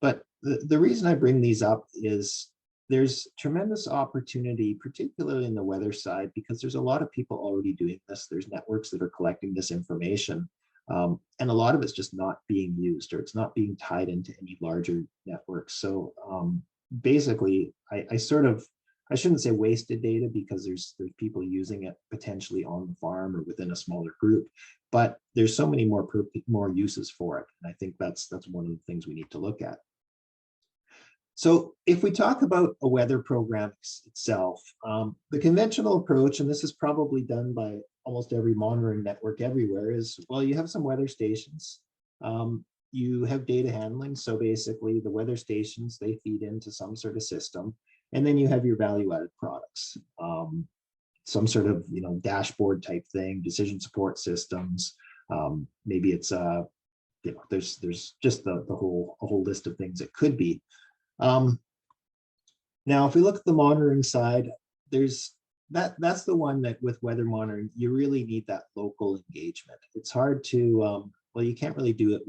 But the reason I bring these up is there's tremendous opportunity, particularly in the weather side, because there's a lot of people already doing this. There's networks that are collecting this information. And a lot of it's just not being used, or it's not being tied into any larger networks. So basically, I shouldn't say wasted data, because there's people using it potentially on the farm or within a smaller group, but there's so many more uses for it. And I think that's one of the things we need to look at. So if we talk about a weather program itself, the conventional approach, and this is probably done by almost every monitoring network everywhere, is, well, you have some weather stations, you have data handling. So basically the weather stations, they feed into some sort of system, and then you have your value-added products, some sort of, dashboard type thing, decision support systems. Maybe it's there's just a whole list of things it could be. Now, if we look at the monitoring side, there's that's the one that with weather monitoring, you really need that local engagement. It's hard to, well, you can't really do it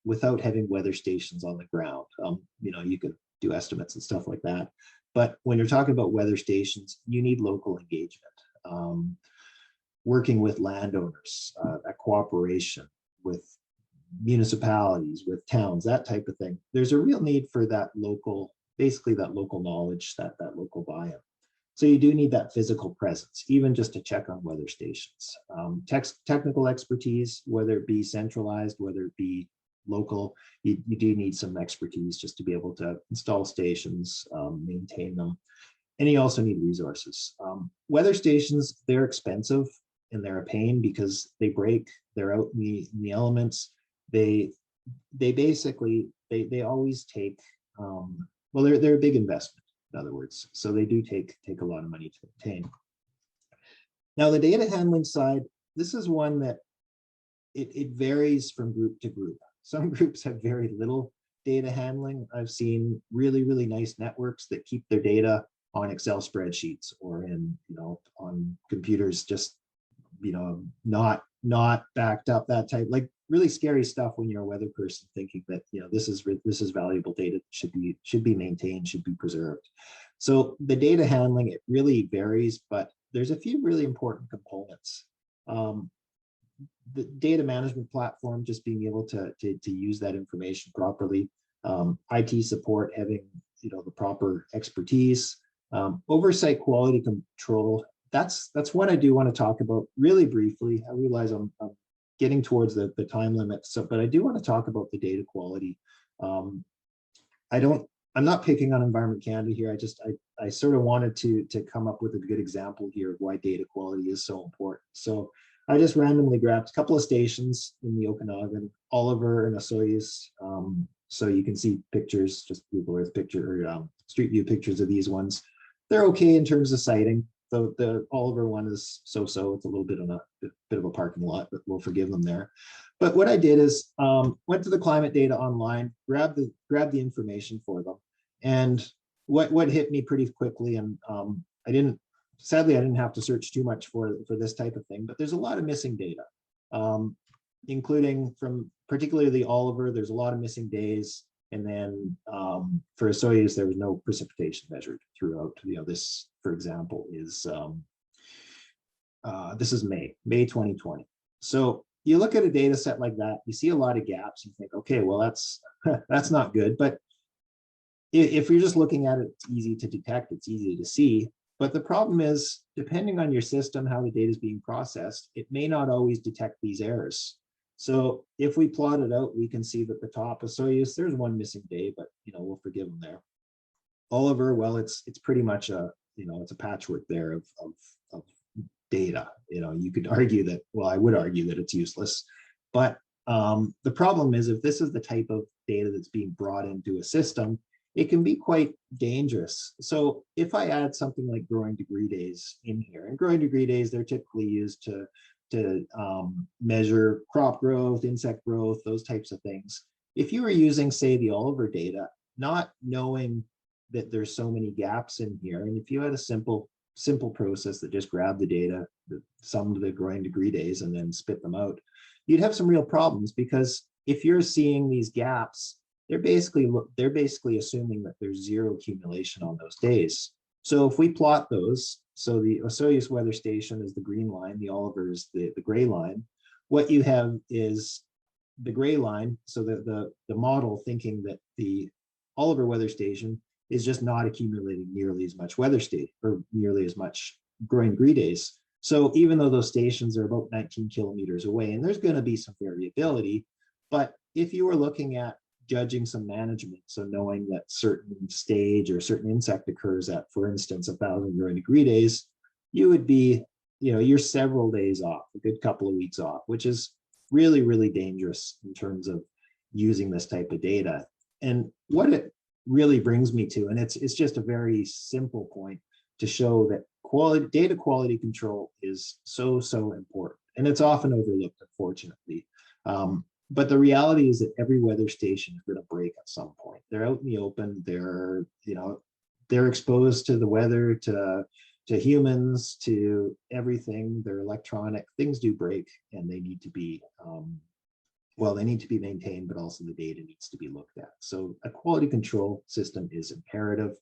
without having weather stations on the ground. You could do estimates and stuff like that. But when you're talking about weather stations, you need local engagement, working with landowners, that cooperation with municipalities, with towns, that type of thing. There's a real need for that local, basically that local knowledge, that local buy-in. So you do need that physical presence, even just to check on weather stations. Technical expertise, whether it be centralized, whether it be local, you do need some expertise just to be able to install stations, maintain them. And you also need resources. Weather stations, they're expensive and they're a pain because they break, they're out in the elements. They basically, they always take, well, they're a big investment, in other words. So they do take a lot of money to obtain. Now the data handling side, this is one that it varies from group to group. Some groups have very little data handling. I've seen really, really nice networks that keep their data on Excel spreadsheets or in, on computers, just, not backed up, that type, like really scary stuff when you're a weather person thinking that, this is valuable data, should be maintained, should be preserved. So the data handling, it really varies, but there's a few really important components. The data management platform, just being able to use that information properly, IT support, having the proper expertise, oversight, quality control. That's what I do want to talk about really briefly. I realize I'm getting towards the time limit, but I do want to talk about the data quality. I'm not picking on Environment Canada here. I sort of wanted to come up with a good example here of why data quality is so important. So I just randomly grabbed a couple of stations in the Okanagan, Oliver and Osoyoos. So you can see pictures, just Google Earth picture or Street View pictures of these ones. They're okay in terms of sighting. The Oliver one is so-so. It's a little bit of a parking lot, but we'll forgive them there. But what I did is went to the climate data online, grabbed the information for them, and what hit me pretty quickly, and sadly I didn't have to search too much for this type of thing, but there's a lot of missing data, including from particularly the Oliver. There's a lot of missing days. And then for Osoyoos, there was no precipitation measured throughout. This, for example, is this is May 2020. So you look at a data set like that, you see a lot of gaps, you think, okay, well, that's that's not good. But if you're just looking at it, it's easy to detect, it's easy to see. But the problem is, depending on your system, how the data is being processed, it may not always detect these errors. So if we plot it out, we can see that the top of Soyuz, there's one missing day, but we'll forgive them there. Oliver, well, it's pretty much a it's a patchwork there of data. You could argue that, well, I would argue that it's useless, but the problem is, if this is the type of data that's being brought into a system, it can be quite dangerous. So if I add something like growing degree days in here, and growing degree days, they're typically used to measure crop growth, insect growth, those types of things. If you were using, say, the Oliver data, not knowing that there's so many gaps in here, and if you had a simple process that just grabbed the data, summed the growing degree days, and then spit them out, you'd have some real problems, because if you're seeing these gaps, they're basically assuming that there's zero accumulation on those days. So if we plot those, so the Osoyoos weather station is the green line, the Oliver is the gray line. What you have is the gray line, so the model thinking that the Oliver weather station is just not accumulating nearly as much weather state, or nearly as much growing degree days. So even though those stations are about 19 kilometers away, and there's going to be some variability, but if you were looking at judging some management, so knowing that certain stage or certain insect occurs at, for instance, 1,000 growing degree days, you would be, you're several days off, a good couple of weeks off, which is really, really dangerous in terms of using this type of data. And what it really brings me to, and it's just a very simple point to show that data quality control is so important, and it's often overlooked, unfortunately. But the reality is that every weather station is going to break at some point. They're out in the open. They're exposed to the weather, to humans, to everything. They're electronic. Things do break, and they need to be they need to be maintained, but also the data needs to be looked at. So a quality control system is imperative.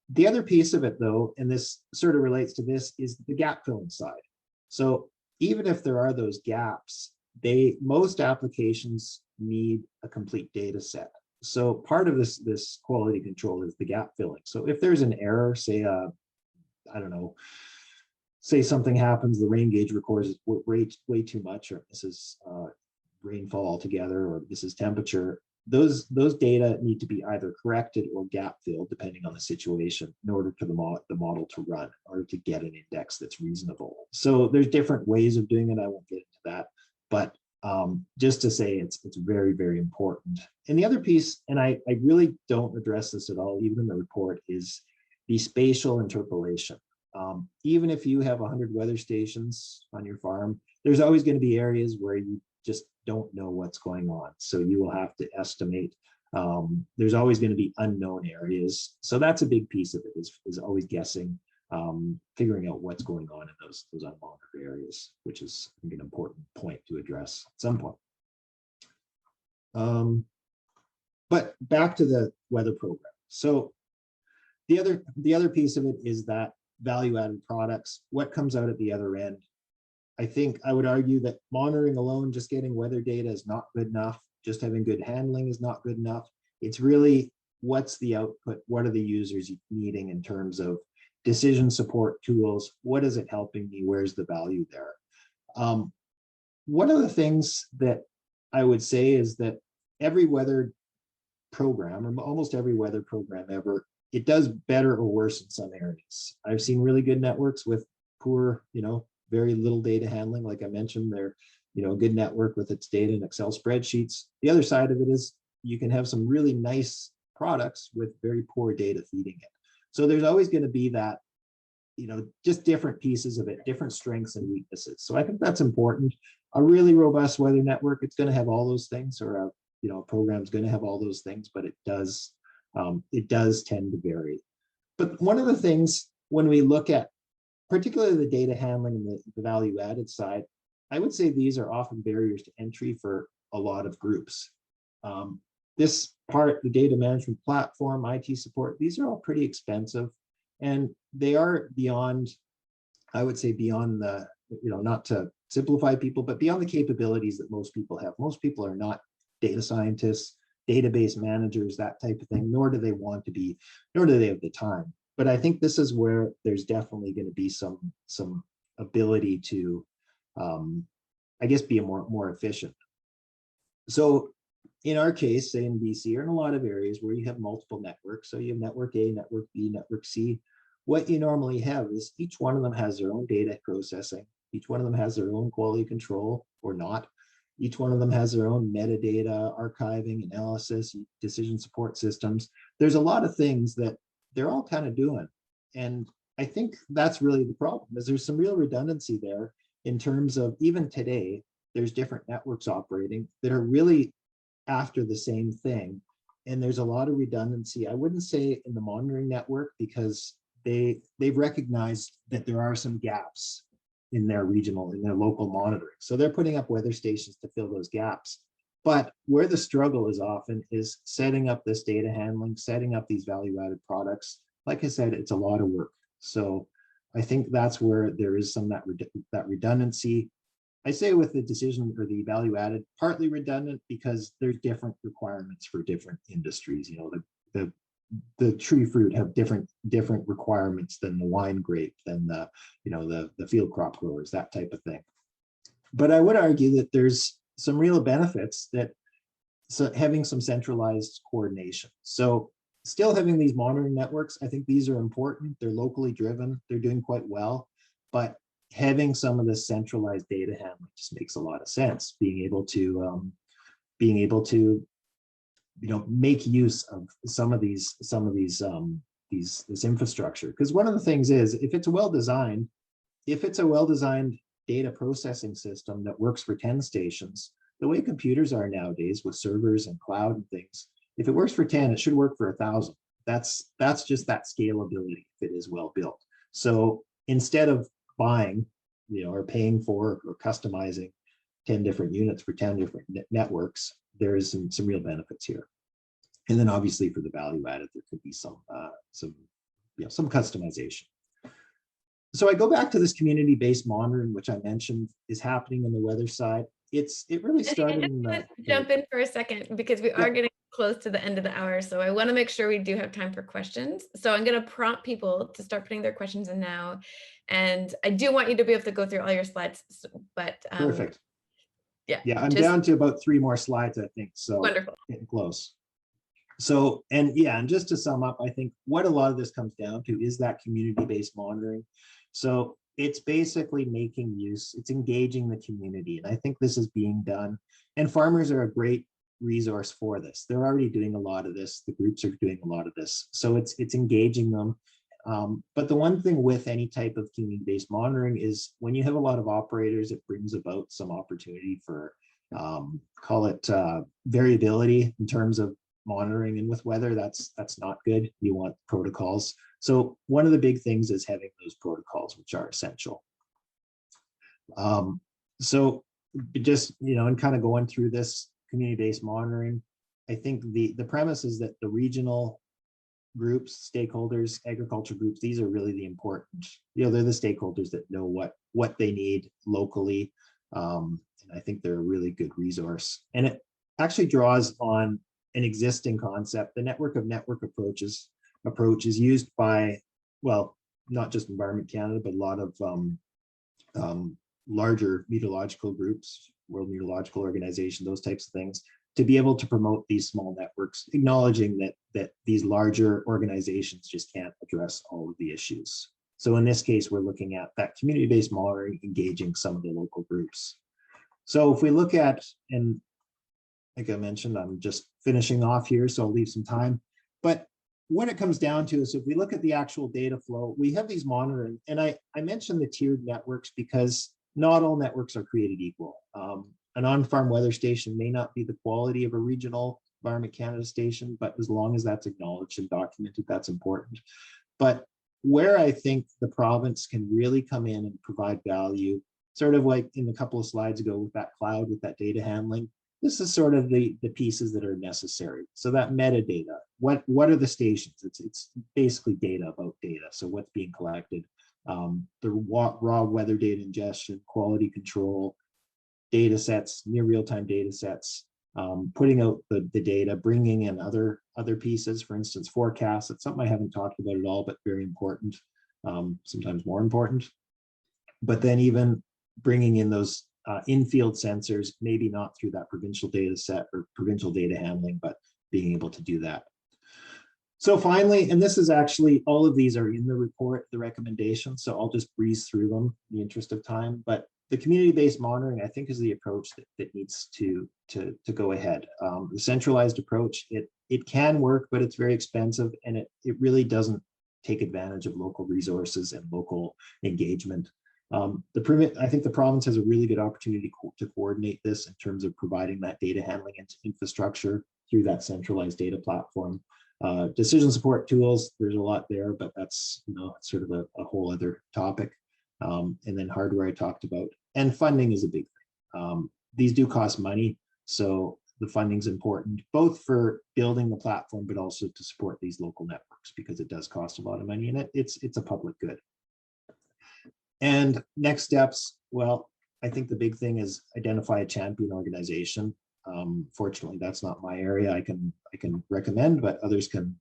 The other piece of it, though, and this sort of relates to this, is the gap filling side. So even if there are those gaps, most applications need a complete data set. So part of this quality control is the gap filling. So if there's an error, say, I don't know, say something happens, the rain gauge records way too much, or this is rainfall altogether, or this is temperature, those data need to be either corrected or gap filled, depending on the situation, in order for the model to run, or to get an index that's reasonable. So there's different ways of doing it. I won't get into that. But just to say, it's very, very important. And the other piece, and I really don't address this at all, even in the report, is the spatial interpolation. Even if you have 100 weather stations on your farm, there's always going to be areas where you just don't know what's going on. So you will have to estimate. There's always going to be unknown areas. So that's a big piece of it, is always guessing, figuring out what's going on in those unmonitored areas, which is, I think, an important point to address at some point. But back to the weather program. So the other piece of it is that value-added products, what comes out at the other end. I think I would argue that monitoring alone, just getting weather data, is not good enough. Just having good handling is not good enough. It's really, what's the output? What are the users needing in terms of decision support tools? What is it helping me? Where's the value there? One of the things that I would say is that every weather program, or almost every weather program ever, it does better or worse in some areas. I've seen really good networks with poor, very little data handling. Like I mentioned, they're, a good network with its data in Excel spreadsheets. The other side of it is you can have some really nice products with very poor data feeding it. So there's always going to be that, just different pieces of it, different strengths and weaknesses. So I think that's important. A really robust weather network, it's going to have all those things, or a program's going to have all those things, but it does tend to vary. But one of the things, when we look at particularly the data handling and the value added side, I would say these are often barriers to entry for a lot of groups. This part, the data management platform, IT support, these are all pretty expensive, and they are beyond, I would say, beyond the, not to simplify people, but beyond the capabilities that most people have. Most people are not data scientists, database managers, that type of thing, nor do they want to be, nor do they have the time. But I think this is where there's definitely going to be some ability to, I guess, be more efficient. So in our case, say in BC, or in a lot of areas where you have multiple networks, so you have network A, network B, network C, what you normally have is each one of them has their own data processing. Each one of them has their own quality control or not. Each one of them has their own metadata, archiving, analysis, decision support systems. There's a lot of things that they're all kind of doing. And I think that's really the problem, is there's some real redundancy there in terms of, even today, there's different networks operating that are really after the same thing. And there's a lot of redundancy. I wouldn't say in the monitoring network, because they've recognized that there are some gaps in their local monitoring. So they're putting up weather stations to fill those gaps. But where the struggle is often is setting up this data handling, setting up these value-added products. Like I said, it's a lot of work. So I think that's where there is some that redundancy. I say with the decision or the value-added, partly redundant because there's different requirements for different industries. You know, the tree fruit have different requirements than the wine grape, than the field crop growers, that type of thing. But I would argue that there's some real benefits that having some centralized coordination. So still having these monitoring networks, I think these are important. They're locally driven. They're doing quite well, but having some of this centralized data handling just makes a lot of sense. Being able to make use of some of this infrastructure. Because one of the things is, if it's a well-designed data processing system that works for 10 stations, the way computers are nowadays with servers and cloud and things, if it works for 10, it should work for 1,000. That's just that scalability if it is well built. So instead of buying, or paying for or customizing 10 different units for 10 different networks, there is some real benefits here. And then obviously for the value added, there could be some customization. So I go back to this community-based monitoring, which I mentioned is happening on the weather side. It really started in the— jump in for a second, because we are getting close to the end of the hour. So I want to make sure we do have time for questions. So I'm going to prompt people to start putting their questions in now. And I do want you to be able to go through all your slides, but perfect. Yeah, I'm down to about 3 more slides, I think. So wonderful. Getting close. So, and just to sum up, I think what a lot of this comes down to is that community-based monitoring. So it's basically it's engaging the community. And I think this is being done. And farmers are a great resource for this. They're already doing a lot of this. The groups are doing a lot of this. So it's engaging them. But the one thing with any type of community-based monitoring is when you have a lot of operators, it brings about some opportunity for, call it variability in terms of monitoring. And with weather, that's not good. You want protocols. So one of the big things is having those protocols, which are essential. So just, and kind of going through this community-based monitoring, I think the premise is that the regional groups, stakeholders, agriculture groups, these are really the important, they're the stakeholders that know what they need locally. And I think they're a really good resource. And it actually draws on an existing concept. The network approach is used by, well, not just Environment Canada, but a lot of larger meteorological groups, World Meteorological Organization, those types of things, to be able to promote these small networks, acknowledging that these larger organizations just can't address all of the issues. So in this case, we're looking at that community-based monitoring, engaging some of the local groups. So if we look at, and like I mentioned, I'm just finishing off here, so I'll leave some time. But what it comes down to is, if we look at the actual data flow, we have these monitoring, and I mentioned the tiered networks because not all networks are created equal. An on-farm weather station may not be the quality of a regional Environment Canada station, but as long as that's acknowledged and documented, that's important. But where I think the province can really come in and provide value, sort of like in a couple of slides ago with that cloud, with that data handling, this is sort of the pieces that are necessary. So that metadata, what are the stations? It's basically data about data. So what's being collected? the raw weather data ingestion, quality control, data sets, near real-time data sets, putting out the data, bringing in other pieces, for instance, forecasts. It's something I haven't talked about at all, but very important, sometimes more important. But then even bringing in those in-field sensors, maybe not through that provincial data set or provincial data handling, but being able to do that. So finally, and this is actually, all of these are in the report, the recommendations, so I'll just breeze through them in the interest of time. But the community-based monitoring, I think, is the approach that needs to go ahead. The centralized approach, it can work, but it's very expensive, and it really doesn't take advantage of local resources and local engagement. I think the province has a really good opportunity to coordinate this in terms of providing that data handling infrastructure through that centralized data platform. Decision support tools, there's a lot there, but that's sort of a whole other topic. And then hardware I talked about, and funding is a big thing. These do cost money, so the funding is important, both for building the platform, but also to support these local networks, because it does cost a lot of money, and it's a public good. And next steps, well, I think the big thing is identify a champion organization. Fortunately, that's not my area. I can recommend, but others can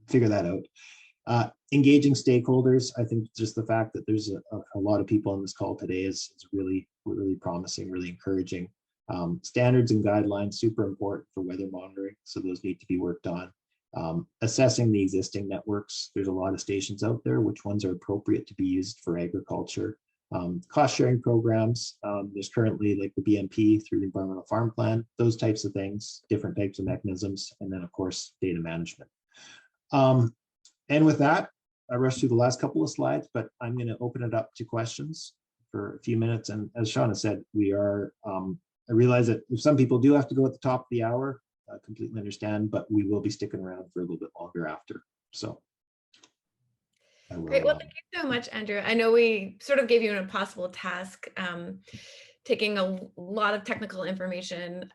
figure that out. Engaging stakeholders. I think just the fact that there's a lot of people on this call today is really promising, really encouraging. Standards and guidelines, super important for weather monitoring, so those need to be worked on. Assessing the existing networks. There's a lot of stations out there. Which ones are appropriate to be used for agriculture? Cost sharing programs. There's currently like the BMP through the Environmental Farm Plan, those types of things, different types of mechanisms, and then of course data management. And with that, I rushed through the last couple of slides, but I'm going to open it up to questions for a few minutes. And as Shauna said, we are, I realize that if some people do have to go at the top of the hour, I completely understand, but we will be sticking around for a little bit longer after. So. Great. Well, thank you so much, Andrew. I know we sort of gave you an impossible task, taking a lot of technical information,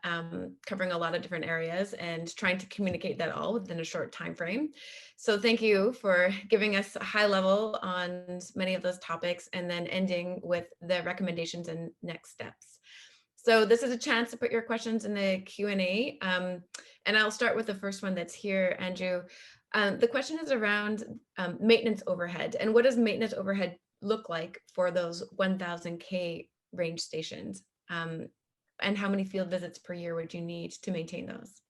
covering a lot of different areas, and trying to communicate that all within a short time frame. So thank you for giving us a high level on many of those topics, and then ending with the recommendations and next steps. So this is a chance to put your questions in the Q&A, and I'll start with the first one that's here, Andrew. The question is around maintenance overhead, and what does maintenance overhead look like for those 1,000K range stations? And how many field visits per year would you need to maintain those?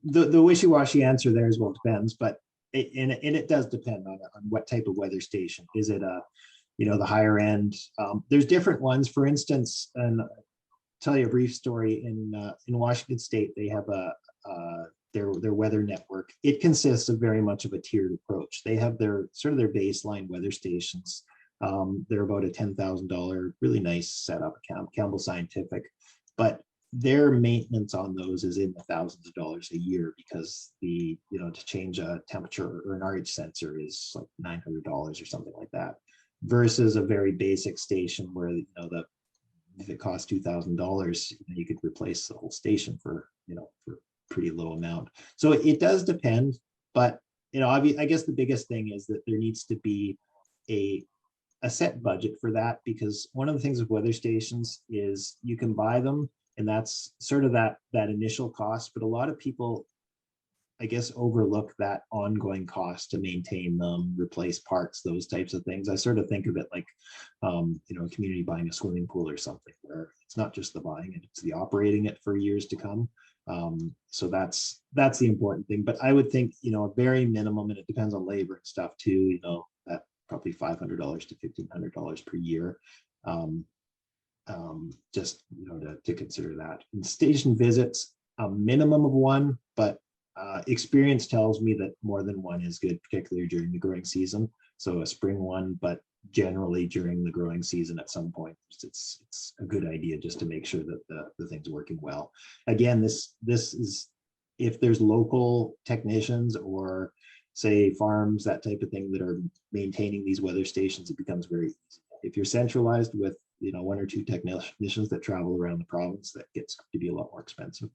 The wishy-washy answer there is, well, it depends, but it does depend on what type of weather station. Is it the higher end? There's different ones. For instance, and I'll tell you a brief story. In Washington State, they have their weather network. It consists of very much of a tiered approach. They have their baseline weather stations. They're about a $10,000, really nice setup, Campbell Scientific, but their maintenance on those is in the thousands of dollars a year, because to change a temperature or an RH sensor is like $900 or something like that, versus a very basic station where if it costs $2,000, you could replace the whole station for pretty low amount. So it does depend, but I guess the biggest thing is that there needs to be a set budget for that, because one of the things with weather stations is you can buy them, and that's sort of that initial cost, but a lot of people, I guess, overlook that ongoing cost to maintain them, replace parts, those types of things. I sort of think of it like a community buying a swimming pool or something, where it's not just the buying it, it's the operating it for years to come. So that's the important thing. But I would think, a very minimum, and it depends on labor and stuff too, that probably $500 to $1,500 per year. Just, to consider that. And station visits, a minimum of one, but experience tells me that more than one is good, particularly during the growing season. So a spring one, but generally during the growing season at some point, it's a good idea just to make sure that the thing's working well. Again, this is, if there's local technicians or say farms, that type of thing, that are maintaining these weather stations, it becomes very easy. If you're centralized with one or two technicians that travel around the province, that gets to be a lot more expensive.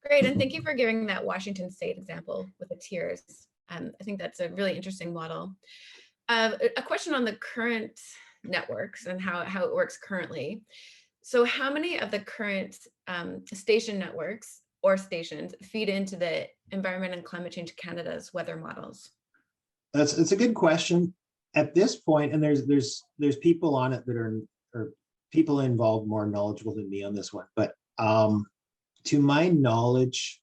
Great, and thank you for giving that Washington State example with the tiers. I think that's a really interesting model. A question on the current networks and how it works currently. So how many of the current station networks or stations feed into the Environment and Climate Change Canada's weather models? It's a good question at this point, and there's people on it that are or people involved more knowledgeable than me on this one, but to my knowledge,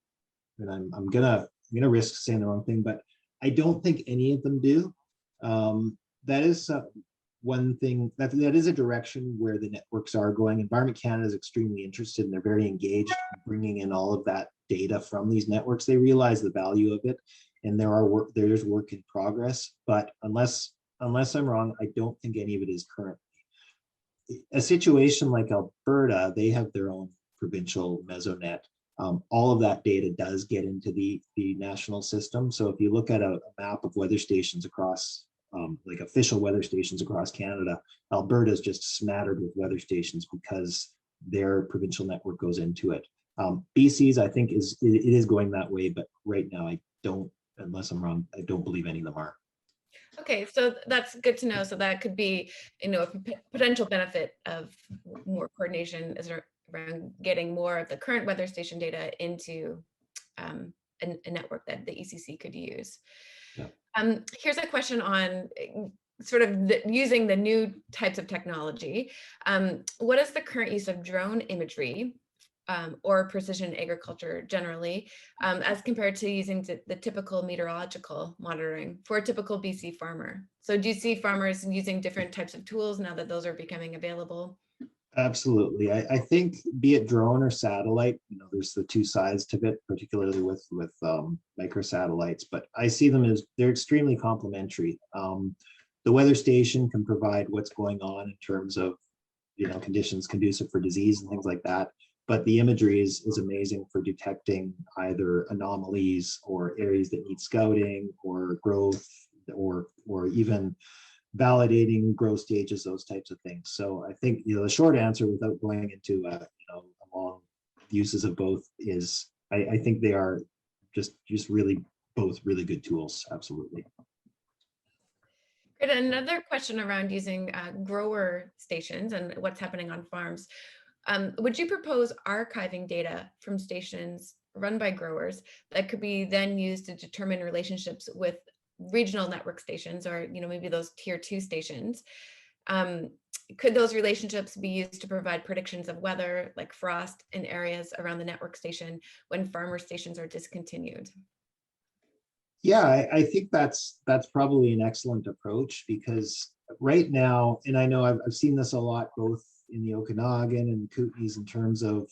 and I'm gonna risk saying the wrong thing, but I don't think any of them do. That is one thing that is a direction where the networks are going. Environment Canada is extremely interested, and they're very engaged in bringing in all of that data from these networks. They realize the value of it, and there's work in progress. But unless I'm wrong, I don't think any of it is currently. A situation like Alberta, they have their own provincial mesonet. All of that data does get into the national system. So if you look at a map of weather stations across, like official weather stations across Canada, Alberta is just smattered with weather stations because their provincial network goes into it. BC's, I think, it is going that way, but right now I don't, unless I'm wrong, I don't believe any of them are. Okay, so that's good to know. So that could be, a potential benefit of more coordination is around getting more of the current weather station data into a network that the ECC could use. Yeah. Here's a question on sort of using the new types of technology. What is the current use of drone imagery or precision agriculture generally, as compared to using the typical meteorological monitoring for a typical BC farmer? So do you see farmers using different types of tools now that those are becoming available? Absolutely. I think be it drone or satellite, there's the two sides to it, particularly with microsatellites, but I see them as they're extremely complementary. The weather station can provide what's going on in terms of, conditions conducive for disease and things like that. But the imagery is amazing for detecting either anomalies or areas that need scouting or growth or even validating growth stages, those types of things. So I think the short answer, without going into long uses of both, is I think they are just really both really good tools. Absolutely. Great. Another question around using grower stations and what's happening on farms. Would you propose archiving data from stations run by growers that could be then used to determine relationships with regional network stations, or maybe those tier 2 stations? Could those relationships be used to provide predictions of weather, like frost, in areas around the network station when farmer stations are discontinued? Yeah, I think that's probably an excellent approach, because right now, and I know I've seen this a lot both in the Okanagan and Kootenays, in terms of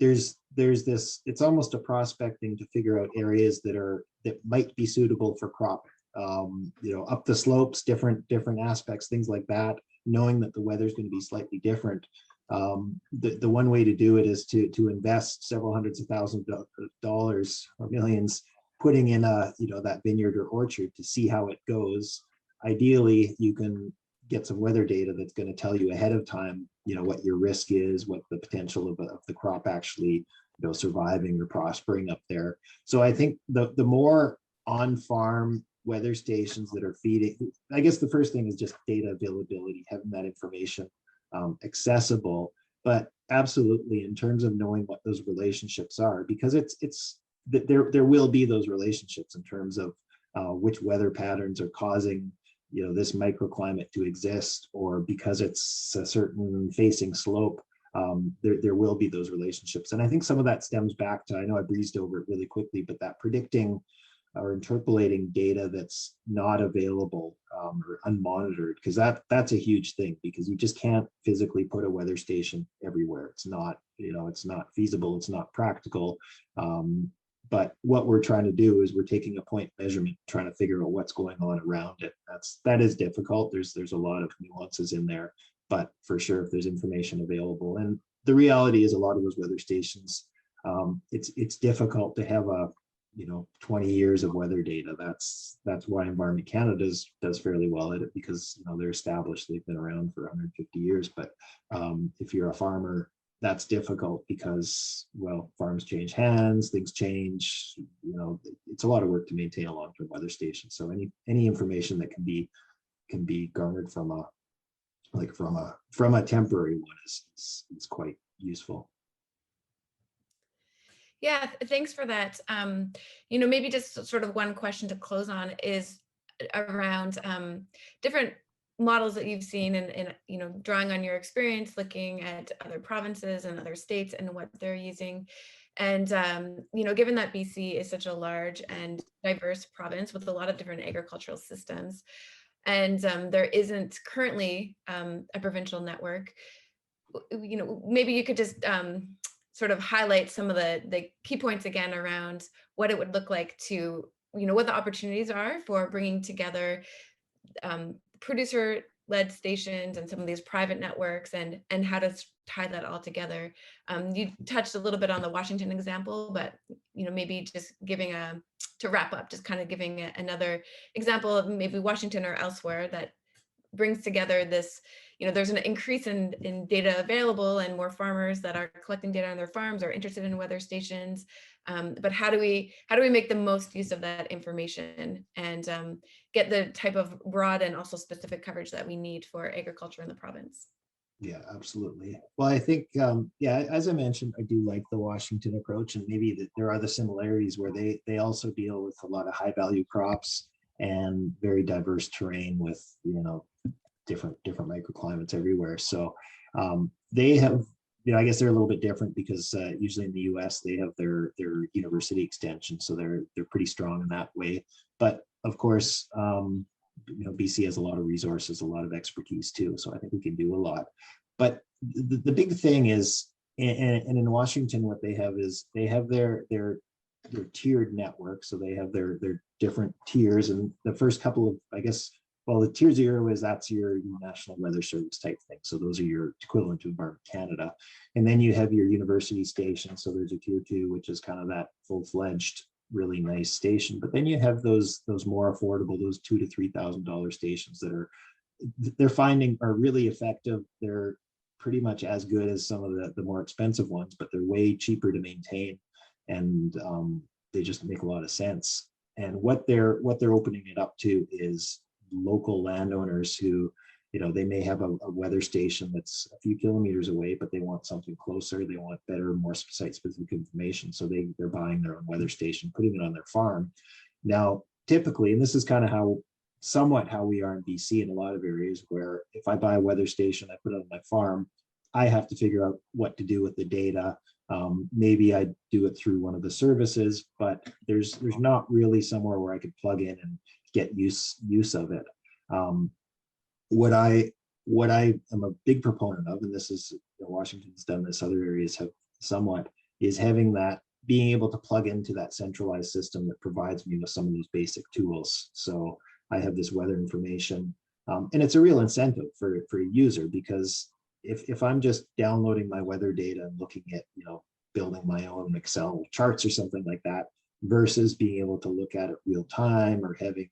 there's this, it's almost a prospecting to figure out areas that might be suitable for cropping. Up the slopes, different aspects, things like that, knowing that the weather's going to be slightly different. The one way to do it is to invest several hundreds of thousands of dollars or millions putting in that vineyard or orchard to see how it goes. Ideally, you can get some weather data that's going to tell you ahead of time, what your risk is, what the potential of the crop actually, surviving or prospering up there. So I think the more on-farm weather stations that are feeding, I guess the first thing is just data availability, having that information accessible, but absolutely in terms of knowing what those relationships are, because there will be those relationships in terms of which weather patterns are causing this microclimate to exist, or because it's a certain facing slope, there will be those relationships. And I think some of that stems back to, I know I breezed over it really quickly, but that predicting or interpolating data that's not available or unmonitored, because that's a huge thing, because you just can't physically put a weather station everywhere. It's not, it's not feasible, it's not practical. But what we're trying to do is we're taking a point measurement, trying to figure out what's going on around it. That is difficult. There's a lot of nuances in there, but for sure, if there's information available, and the reality is a lot of those weather stations, it's difficult to have 20 years of weather data. That's why Environment Canada does fairly well at it, because they're established, they've been around for 150 years. But if you're a farmer, that's difficult because, well, farms change hands, things change, you know, it's a lot of work to maintain a long-term weather station. So any information that can be garnered from a temporary one is quite useful. Yeah, thanks for that. You know, maybe just sort of one question to close on is around different models that you've seen and, you know, drawing on your experience, looking at other provinces and other states and what they're using. And, you know, given that BC is such a large and diverse province with a lot of different agricultural systems, and there isn't currently a provincial network, you know, maybe you could just sort of highlight some of the key points again around what it would look like to, you know, what the opportunities are for bringing together producer-led stations and some of these private networks, and how to tie that all together. You touched a little bit on the Washington example, but you know, maybe just giving to wrap up, just kind of giving another example of maybe Washington or elsewhere that brings together this, you know, there's an increase in data available and more farmers that are collecting data on their farms are interested in weather stations. But how do we make the most use of that information and get the type of broad and also specific coverage that we need for agriculture in the province? Yeah, absolutely. Well, I think, yeah, as I mentioned, I do like the Washington approach, and maybe that there are the similarities where they also deal with a lot of high value crops and very diverse terrain with, you know, different microclimates everywhere. So they have, you know, I guess they're a little bit different because usually in the US they have their university extension, so they're pretty strong in that way. But of course, you know, BC has a lot of resources, a lot of expertise too. So I think we can do a lot. But the big thing is, and in Washington, what they have is they have their tiered network. So they have their different tiers, and the first couple of, I guess, well, the tier 0 is that's your National Weather Service type thing. So those are your equivalent to Environment Canada. And then you have your university station. So there's a tier 2, which is kind of that full-fledged, really nice station. But then you have those more affordable, those $2,000 to $3,000 stations that they're finding are really effective. They're pretty much as good as some of the more expensive ones, but they're way cheaper to maintain, and they just make a lot of sense. And what they're opening it up to is local landowners who, you know, they may have a weather station that's a few kilometers away, but they want something closer. They want better, more site-specific information. So they're buying their own weather station, putting it on their farm. Now, typically, and this is kind of somewhat how we are in BC in a lot of areas, where if I buy a weather station, I put it on my farm, I have to figure out what to do with the data. Maybe I do it through one of the services, but there's not really somewhere where I could plug in and get use of it. What I am a big proponent of, and this is, you know, Washington's done this, other areas have somewhat, is having that, being able to plug into that centralized system that provides me with some of those basic tools. So I have this weather information, and it's a real incentive for a user, because if I'm just downloading my weather data and looking at, you know, building my own Excel charts or something like that, versus being able to look at it real time, or having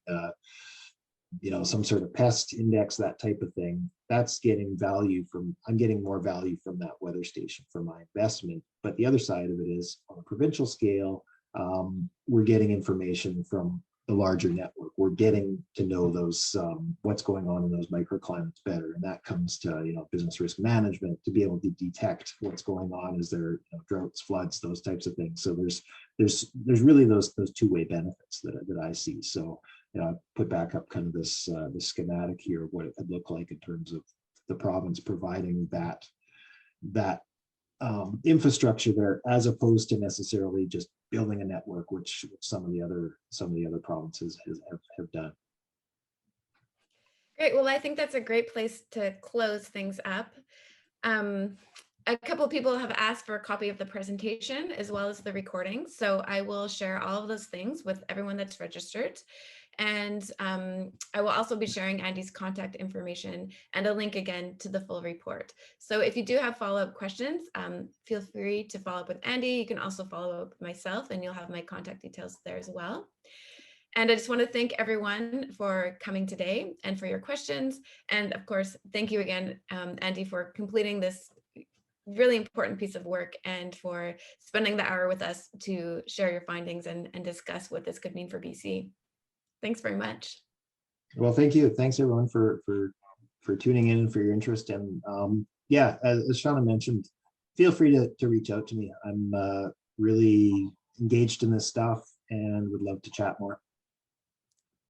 you know, some sort of pest index, that type of thing, that's getting value from, I'm getting more value from that weather station for my investment. But the other side of it is, on a provincial scale, we're getting information from the larger network. We're getting to know those, what's going on in those microclimates better. And that comes to, you know, business risk management, to be able to detect what's going on. Is there, you know, droughts, floods, those types of things. So there's really those two-way benefits that I see. So, you know, I put back up kind of this schematic here of what it could look like in terms of the province providing that infrastructure there, as opposed to necessarily just building a network, which some of the other provinces have done. Great. Well, I think that's a great place to close things up. A couple of people have asked for a copy of the presentation as well as the recording. So I will share all of those things with everyone that's registered. And I will also be sharing Andy's contact information and a link again to the full report. So if you do have follow-up questions, feel free to follow up with Andy. You can also follow up with myself, and you'll have my contact details there as well. And I just want to thank everyone for coming today and for your questions. And of course, thank you again, Andy, for completing this really important piece of work and for spending the hour with us to share your findings and discuss what this could mean for BC. Thanks very much. Well, thank you. Thanks everyone for tuning in and for your interest. And yeah, as Shauna mentioned, feel free to reach out to me. I'm really engaged in this stuff and would love to chat more.